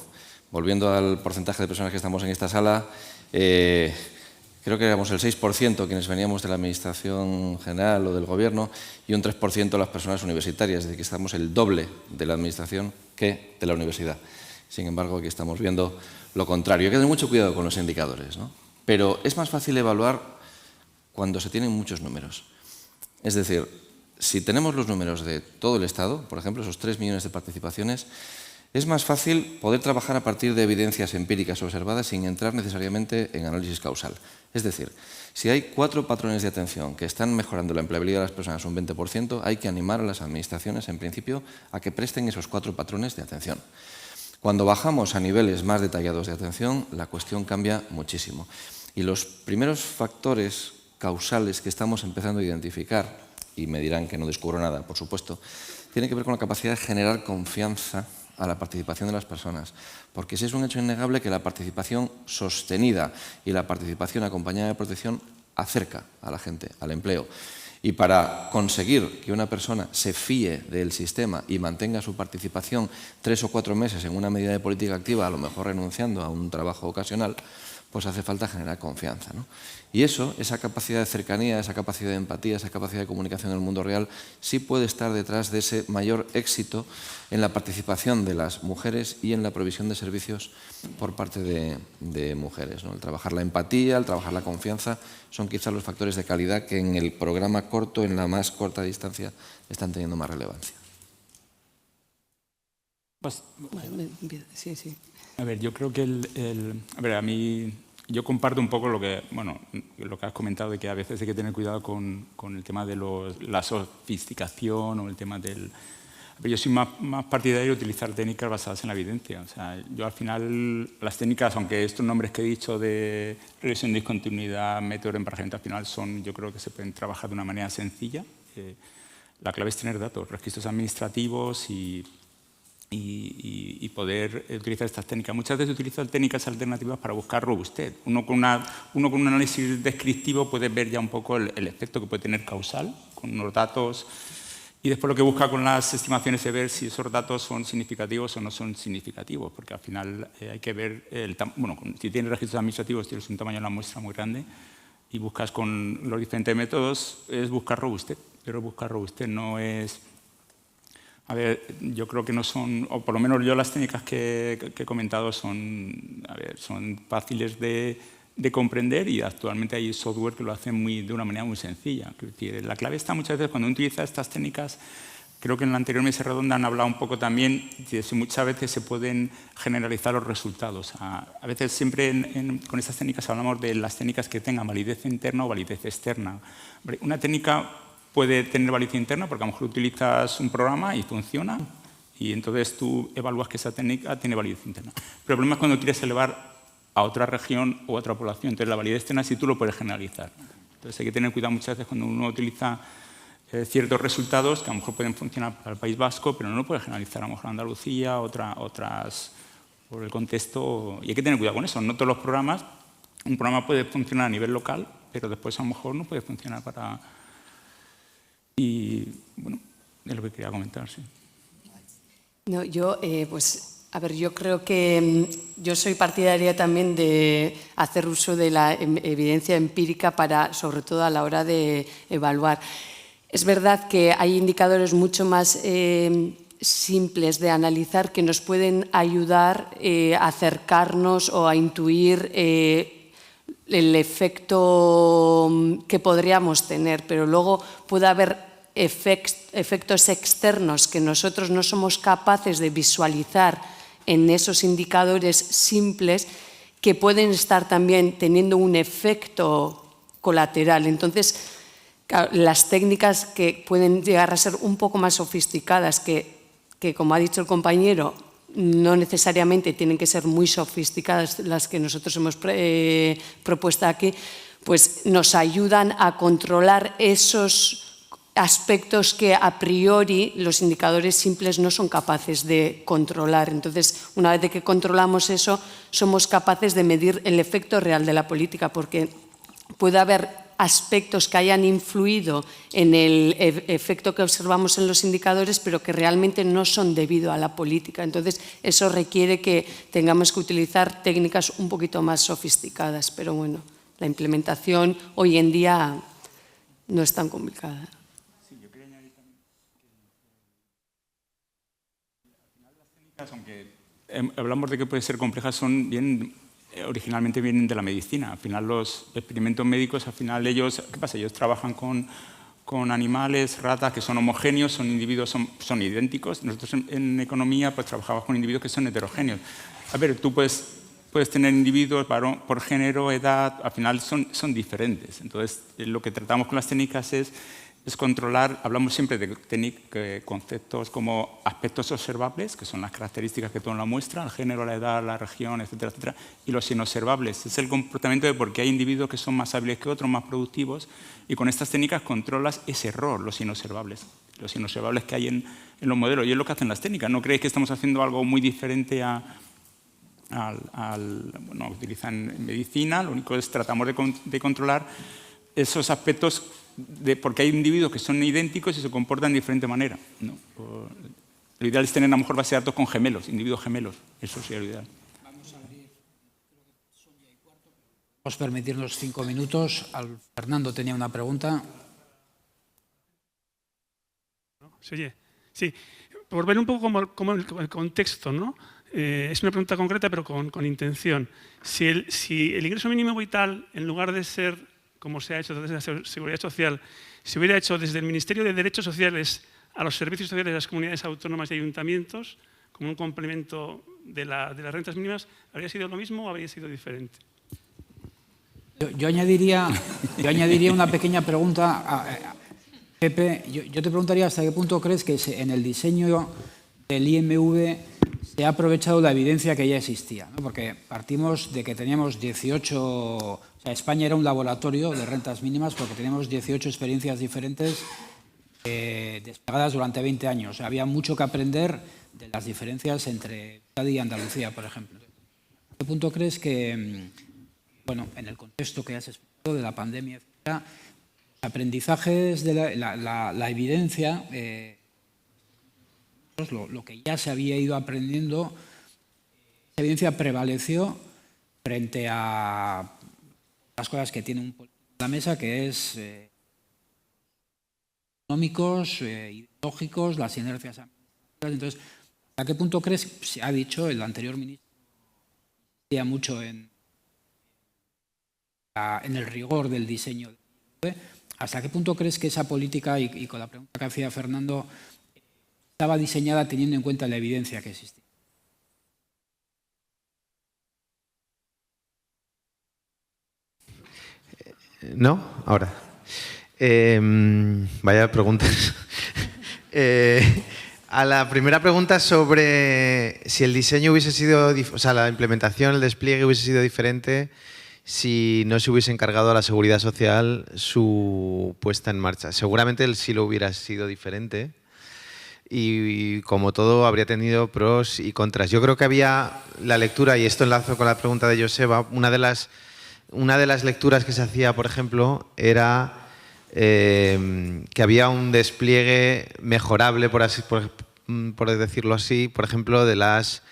volviendo al porcentaje de personas que estamos en esta sala, creo que éramos el 6% quienes veníamos de la Administración General o del Gobierno, y un 3% las personas universitarias, es decir, que estamos el doble de la Administración que de la universidad. Sin embargo, aquí estamos viendo lo contrario. Hay que tener mucho cuidado con los indicadores, ¿no? Pero es más fácil evaluar cuando se tienen muchos números. Es decir, si tenemos los números de todo el Estado, por ejemplo, esos 3 millones de participaciones, es más fácil poder trabajar a partir de evidencias empíricas observadas sin entrar necesariamente en análisis causal. Es decir, si hay 4 patrones de atención que están mejorando la empleabilidad de las personas un 20%, hay que animar a las administraciones, en principio, a que presten esos 4 patrones de atención. Cuando bajamos a niveles más detallados de atención, la cuestión cambia muchísimo. Y los primeros factores causales que estamos empezando a identificar, y me dirán que no descubro nada, por supuesto, tiene que ver con la capacidad de generar confianza a la participación de las personas. Porque sí es un hecho innegable que la participación sostenida y la participación acompañada de protección acerca a la gente al empleo. Y para conseguir que una persona se fíe del sistema y mantenga su participación 3 o 4 meses en una medida de política activa, a lo mejor renunciando a un trabajo ocasional, pues hace falta generar confianza, ¿no? Y eso, esa capacidad de cercanía, esa capacidad de empatía, esa capacidad de comunicación en el mundo real, sí puede estar detrás de ese mayor éxito en la participación de las mujeres y en la provisión de servicios por parte de mujeres, ¿no? El trabajar la empatía, el trabajar la confianza, son quizás los factores de calidad que en el programa corto, en la más corta distancia, están teniendo más relevancia. Pues, Sí, sí. a ver, yo creo que a ver, a mí yo comparto un poco lo que has comentado, de que a veces hay que tener cuidado con el tema de la sofisticación o el tema del... Pero yo soy más partidario de utilizar técnicas basadas en la evidencia. O sea, yo al final, las técnicas, aunque estos nombres que he dicho de regresión de discontinuidad, método de emparejamiento, al final yo creo que se pueden trabajar de una manera sencilla. La clave es tener datos, registros administrativos y poder utilizar estas técnicas. Muchas veces utilizo técnicas alternativas para buscar robustez. Uno con un análisis descriptivo puede ver ya un poco el efecto que puede tener causal con unos datos Y después lo que busca con las estimaciones es ver si esos datos son significativos o no son significativos, porque al final hay que ver, si tienes registros administrativos tienes un tamaño de la muestra muy grande y buscas con los diferentes métodos, es buscar robustez, pero buscar robustez no es... A ver, yo creo que no son, o por lo menos yo las técnicas que he comentado son fáciles de comprender y actualmente hay software que lo hacen de una manera muy sencilla. Es decir, la clave está muchas veces cuando uno utiliza estas técnicas, creo que en la anterior mesa redonda han hablado un poco también de si muchas veces se pueden generalizar los resultados. A veces siempre con estas técnicas hablamos de las técnicas que tengan validez interna o validez externa. Una técnica puede tener validez interna porque a lo mejor utilizas un programa y funciona y entonces tú evalúas que esa técnica tiene validez interna. Pero el problema es cuando quieres elevar a otra región o a otra población. Entonces, la validez externa sí tú lo puedes generalizar. Entonces, hay que tener cuidado muchas veces cuando uno utiliza ciertos resultados que a lo mejor pueden funcionar para el País Vasco, pero no lo puede generalizar a lo mejor a Andalucía, otras por el contexto. Y hay que tener cuidado con eso. No todos los programas, un programa puede funcionar a nivel local, pero después a lo mejor no puede funcionar para... Y, bueno, es lo que quería comentar, sí. No, yo, a ver, yo creo que yo soy partidaria también de hacer uso de la evidencia empírica sobre todo a la hora de evaluar. Es verdad que hay indicadores mucho más simples de analizar que nos pueden ayudar a acercarnos o a intuir el efecto que podríamos tener, pero luego puede haber efectos externos que nosotros no somos capaces de visualizar en esos indicadores simples que pueden estar también teniendo un efecto colateral. Entonces, las técnicas que pueden llegar a ser un poco más sofisticadas, que como ha dicho el compañero, no necesariamente tienen que ser muy sofisticadas las que nosotros hemos propuesto aquí, pues nos ayudan a controlar esos aspectos que a priori los indicadores simples no son capaces de controlar. Entonces, una vez que controlamos eso, somos capaces de medir el efecto real de la política, porque puede haber aspectos que hayan influido en el efecto que observamos en los indicadores, pero que realmente no son debido a la política. Entonces, eso requiere que tengamos que utilizar técnicas un poquito más sofisticadas, pero bueno, la implementación hoy en día no es tan complicada. Aunque hablamos de que pueden ser complejas, originalmente vienen de la medicina. Al final los experimentos médicos, al final ellos, ¿qué pasa? Ellos trabajan con animales, ratas que son homogéneos, son individuos, son idénticos. Nosotros en economía pues trabajamos con individuos que son heterogéneos. A ver, tú puedes tener individuos por género, edad, al final son diferentes. Entonces, lo que tratamos con las técnicas es controlar, hablamos siempre de conceptos como aspectos observables, que son las características que toman la muestra, el género, la edad, la región, etcétera, etcétera, y los inobservables. Es el comportamiento de por qué hay individuos que son más hábiles que otros, más productivos, y con estas técnicas controlas ese error, los inobservables que hay en los modelos, y es lo que hacen las técnicas. ¿No creéis que estamos haciendo algo muy diferente bueno, utilizan en medicina? Lo único es tratamos de controlar esos aspectos porque hay individuos que son idénticos y se comportan de diferente manera, ¿no? Lo ideal es tener a lo mejor base de datos con gemelos, individuos gemelos. Eso sería lo ideal. Vamos a abrir, vamos a permitirnos 5 minutos. Fernando tenía una pregunta. Sí, por ver un poco como el contexto, ¿no? Es una pregunta concreta, pero con intención. Si el ingreso mínimo vital, en lugar de ser como se ha hecho desde la Seguridad Social, se hubiera hecho desde el Ministerio de Derechos Sociales a los servicios sociales de las comunidades autónomas y ayuntamientos, como un complemento de las rentas mínimas, ¿habría sido lo mismo o habría sido diferente? Yo añadiría una pequeña pregunta. Pepe, yo te preguntaría hasta qué punto crees que en el diseño del IMV se ha aprovechado la evidencia que ya existía, ¿no? Porque partimos de que teníamos 18... España era un laboratorio de rentas mínimas porque teníamos 18 experiencias diferentes desplegadas durante 20 años. Había mucho que aprender de las diferencias entre Euskadi y Andalucía, por ejemplo. ¿A qué punto crees que, bueno, en el contexto que has explicado de la pandemia, etcétera, aprendizajes de la evidencia lo que ya se había ido aprendiendo, esa evidencia prevaleció frente a las cosas que tiene un político en la mesa, que es económicos, ideológicos, las inercias ambientales. Entonces, ¿hasta qué punto crees, se ha dicho el anterior ministro, insistía mucho en el rigor del diseño? ¿Hasta qué punto crees que esa política, y con la pregunta que hacía Fernando, estaba diseñada teniendo en cuenta la evidencia que existía? No, ahora. Vaya preguntas. A la primera pregunta sobre si el diseño hubiese sido, o sea, la implementación, el despliegue hubiese sido diferente si no se hubiese encargado a la Seguridad Social su puesta en marcha. Seguramente sí lo hubiera sido diferente y como todo habría tenido pros y contras. Yo creo que había la lectura, y esto enlazo con la pregunta de Joseba, una de las lecturas que se hacía, por ejemplo, era que había un despliegue mejorable, por decirlo así, por ejemplo, de las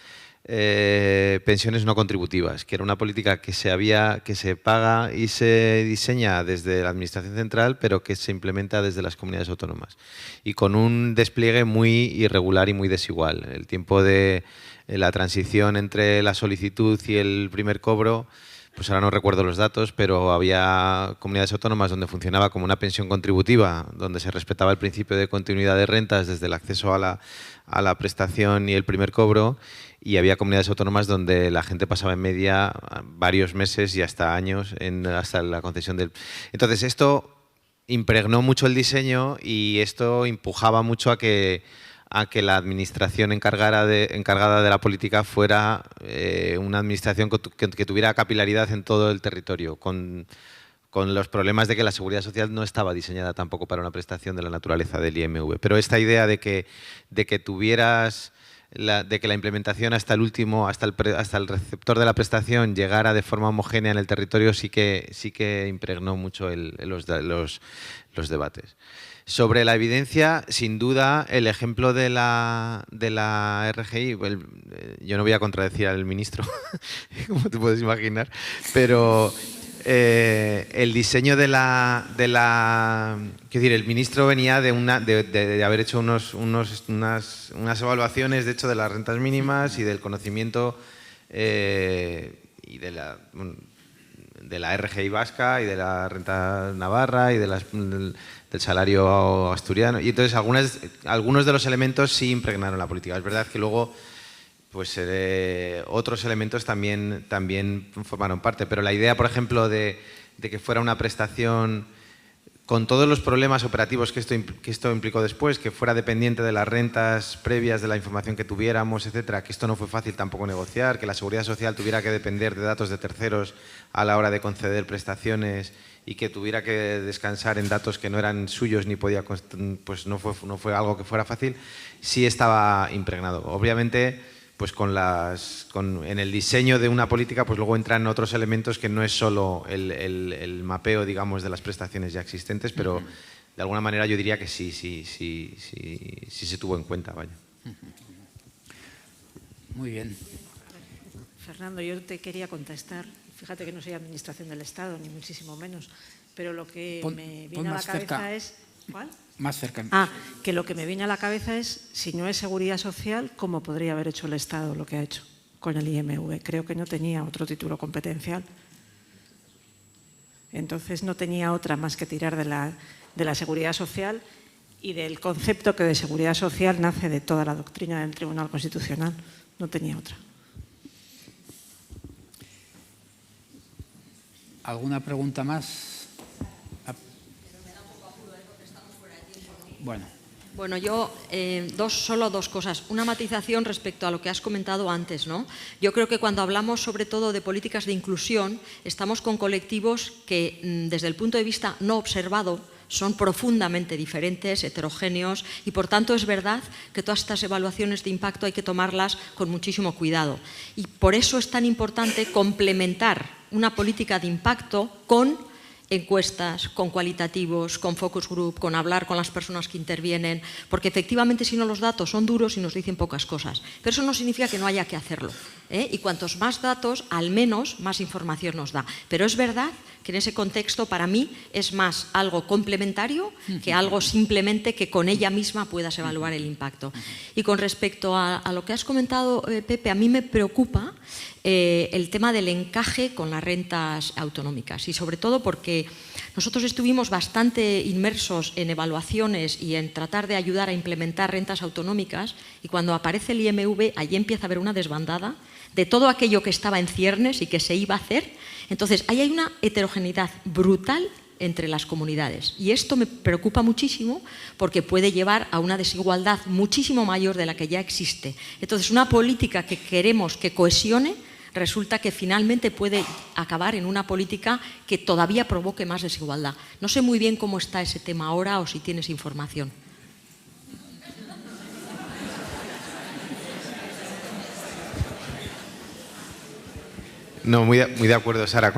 pensiones no contributivas, que era una política que se paga y se diseña desde la Administración Central, pero que se implementa desde las comunidades autónomas. Y con un despliegue muy irregular y muy desigual. El tiempo de la transición entre la solicitud y el primer cobro, pues ahora no recuerdo los datos, pero había comunidades autónomas donde funcionaba como una pensión contributiva, donde se respetaba el principio de continuidad de rentas desde el acceso a la prestación y el primer cobro, y había comunidades autónomas donde la gente pasaba en media varios meses y hasta años hasta la concesión del... Entonces esto impregnó mucho el diseño y esto empujaba mucho a que la administración encargada de la política fuera una administración que tuviera capilaridad en todo el territorio, con los problemas de que la Seguridad Social no estaba diseñada tampoco para una prestación de la naturaleza del IMV. Pero esta idea de que la implementación hasta el receptor de la prestación llegara de forma homogénea en el territorio sí que impregnó mucho los debates. Sobre la evidencia, sin duda, el ejemplo de la RGI, yo no voy a contradecir al ministro, como te puedes imaginar, pero el diseño quiero decir, el ministro venía de haber hecho unas evaluaciones, de hecho, de las rentas mínimas y del conocimiento y de la RGI vasca y de la renta navarra y del salario asturiano, y entonces algunos de los elementos sí impregnaron la política. Es verdad que luego pues otros elementos también formaron parte, pero la idea, por ejemplo, de que fuera una prestación con todos los problemas operativos que esto implicó después, que fuera dependiente de las rentas previas, de la información que tuviéramos, etcétera, que esto no fue fácil tampoco negociar, que la Seguridad Social tuviera que depender de datos de terceros a la hora de conceder prestaciones y que tuviera que descansar en datos que no eran suyos ni podía, pues no fue algo que fuera fácil, sí estaba impregnado. Obviamente, pues en el diseño de una política, pues luego entran otros elementos que no es solo el mapeo, digamos, de las prestaciones ya existentes, pero de alguna manera yo diría que sí se tuvo en cuenta, vaya. Muy bien. Fernando, yo te quería contestar. Fíjate que no soy Administración del Estado, ni muchísimo menos, pero lo que me viene a la cabeza es... ¿Cuál? Más cerca. Que lo que me viene a la cabeza es, si no es Seguridad Social, ¿cómo podría haber hecho el Estado lo que ha hecho con el IMV? Creo que no tenía otro título competencial. Entonces no tenía otra más que tirar de la Seguridad Social y del concepto que de Seguridad Social nace de toda la doctrina del Tribunal Constitucional. No tenía otra. ¿Alguna pregunta más? Bueno, yo solo dos cosas. Una matización respecto a lo que has comentado antes, ¿no? Yo creo que cuando hablamos sobre todo de políticas de inclusión, estamos con colectivos que desde el punto de vista no observado son profundamente diferentes, heterogéneos, y por tanto es verdad que todas estas evaluaciones de impacto hay que tomarlas con muchísimo cuidado. Y por eso es tan importante complementar una política de impacto con encuestas, con cualitativos, con focus group, con hablar con las personas que intervienen, porque efectivamente si no los datos son duros y nos dicen pocas cosas. Pero eso no significa que no haya que hacerlo, ¿eh? Y cuantos más datos, al menos más información nos da. Pero es verdad que en ese contexto para mí es más algo complementario que algo simplemente que con ella misma puedas evaluar el impacto. Y con respecto a lo que has comentado, Pepe, a mí me preocupa el tema del encaje con las rentas autonómicas y sobre todo porque nosotros estuvimos bastante inmersos en evaluaciones y en tratar de ayudar a implementar rentas autonómicas y cuando aparece el IMV allí empieza a haber una desbandada de todo aquello que estaba en ciernes y que se iba a hacer. Entonces, ahí hay una heterogeneidad brutal entre las comunidades y esto me preocupa muchísimo porque puede llevar a una desigualdad muchísimo mayor de la que ya existe. Entonces, una política que queremos que cohesione resulta que finalmente puede acabar en una política que todavía provoque más desigualdad. No sé muy bien cómo está ese tema ahora o si tienes información. No, muy de acuerdo, Sara,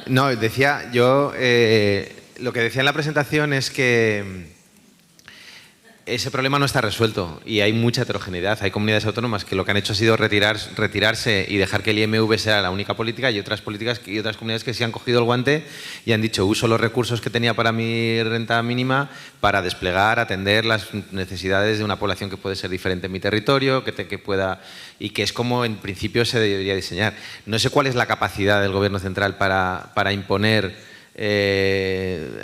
No, decía, yo lo que decía en la presentación es que ese problema no está resuelto y hay mucha heterogeneidad. Hay comunidades autónomas que lo que han hecho ha sido retirarse y dejar que el IMV sea la única política y otras políticas y otras comunidades que se han cogido el guante y han dicho uso los recursos que tenía para mi renta mínima para desplegar, atender las necesidades de una población que puede ser diferente en mi territorio, que pueda y que es como en principio se debería diseñar. No sé cuál es la capacidad del Gobierno central para imponer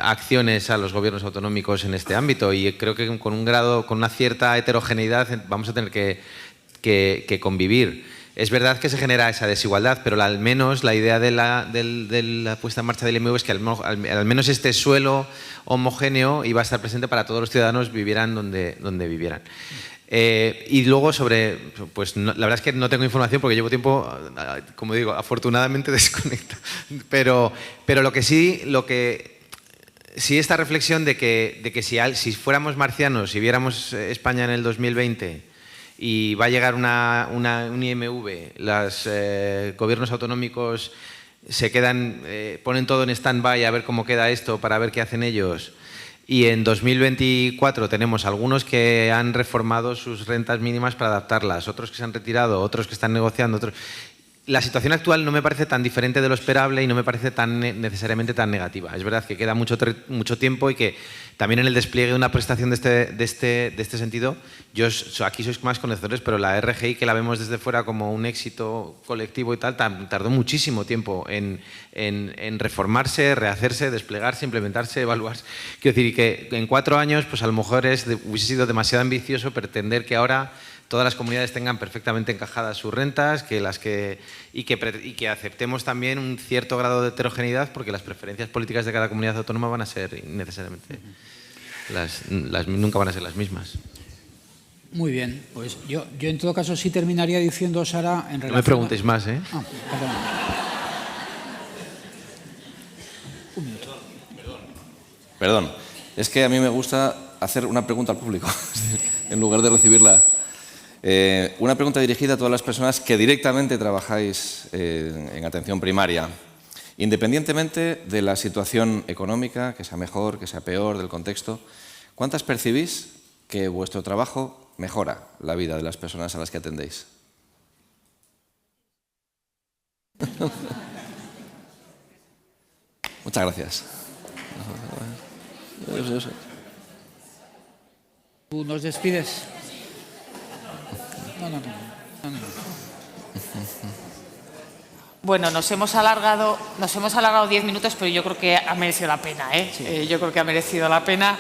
acciones a los gobiernos autonómicos en este ámbito y creo que con una cierta heterogeneidad vamos a tener que convivir. Es verdad que se genera esa desigualdad, pero al menos la idea de la puesta en marcha del IMV es que al menos este suelo homogéneo iba a estar presente para todos los ciudadanos, vivieran donde vivieran. Y luego pues la verdad es que no tengo información porque llevo tiempo, como digo, afortunadamente desconectado. Pero lo que sí esta reflexión de que si fuéramos marcianos y viéramos España en el 2020 y va a llegar un IMV, los gobiernos autonómicos se quedan, ponen todo en stand-by a ver cómo queda esto para ver qué hacen ellos. Y en 2024 tenemos algunos que han reformado sus rentas mínimas para adaptarlas, otros que se han retirado, otros que están negociando. La situación actual no me parece tan diferente de lo esperable y no me parece necesariamente tan negativa. Es verdad que queda mucho tiempo y que también en el despliegue de una prestación de este sentido, aquí sois más conocedores, pero la RGI, que la vemos desde fuera como un éxito colectivo y tal, tardó muchísimo tiempo en reformarse, rehacerse, desplegarse, implementarse, evaluarse. Quiero decir que en 4 años, pues a lo mejor hubiese sido demasiado ambicioso pretender que ahora todas las comunidades tengan perfectamente encajadas sus rentas y que aceptemos también un cierto grado de heterogeneidad porque las preferencias políticas de cada comunidad autónoma van a ser necesariamente nunca van a ser las mismas. Muy bien, pues yo en todo caso sí terminaría diciendo, Sara, en relación... No me preguntéis más, ¿eh? Ah, perdón. Un minuto. Perdón, es que a mí me gusta hacer una pregunta al público en lugar de recibirla. Una pregunta dirigida a todas las personas que directamente trabajáis en atención primaria. Independientemente de la situación económica, que sea mejor, que sea peor, del contexto, ¿cuántas percibís que vuestro trabajo mejora la vida de las personas a las que atendéis? Muchas gracias. ¿Tú nos despides? No. Bueno, nos hemos alargado 10 minutos, pero yo creo que ha merecido la pena, ¿eh? Sí. Yo creo que ha merecido la pena.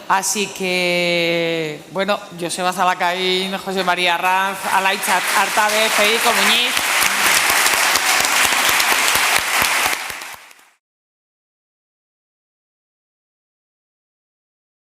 Así que, bueno, Joseba Zalacaín, José María Ranz, Alaitz Artabe, Federico Muñiz,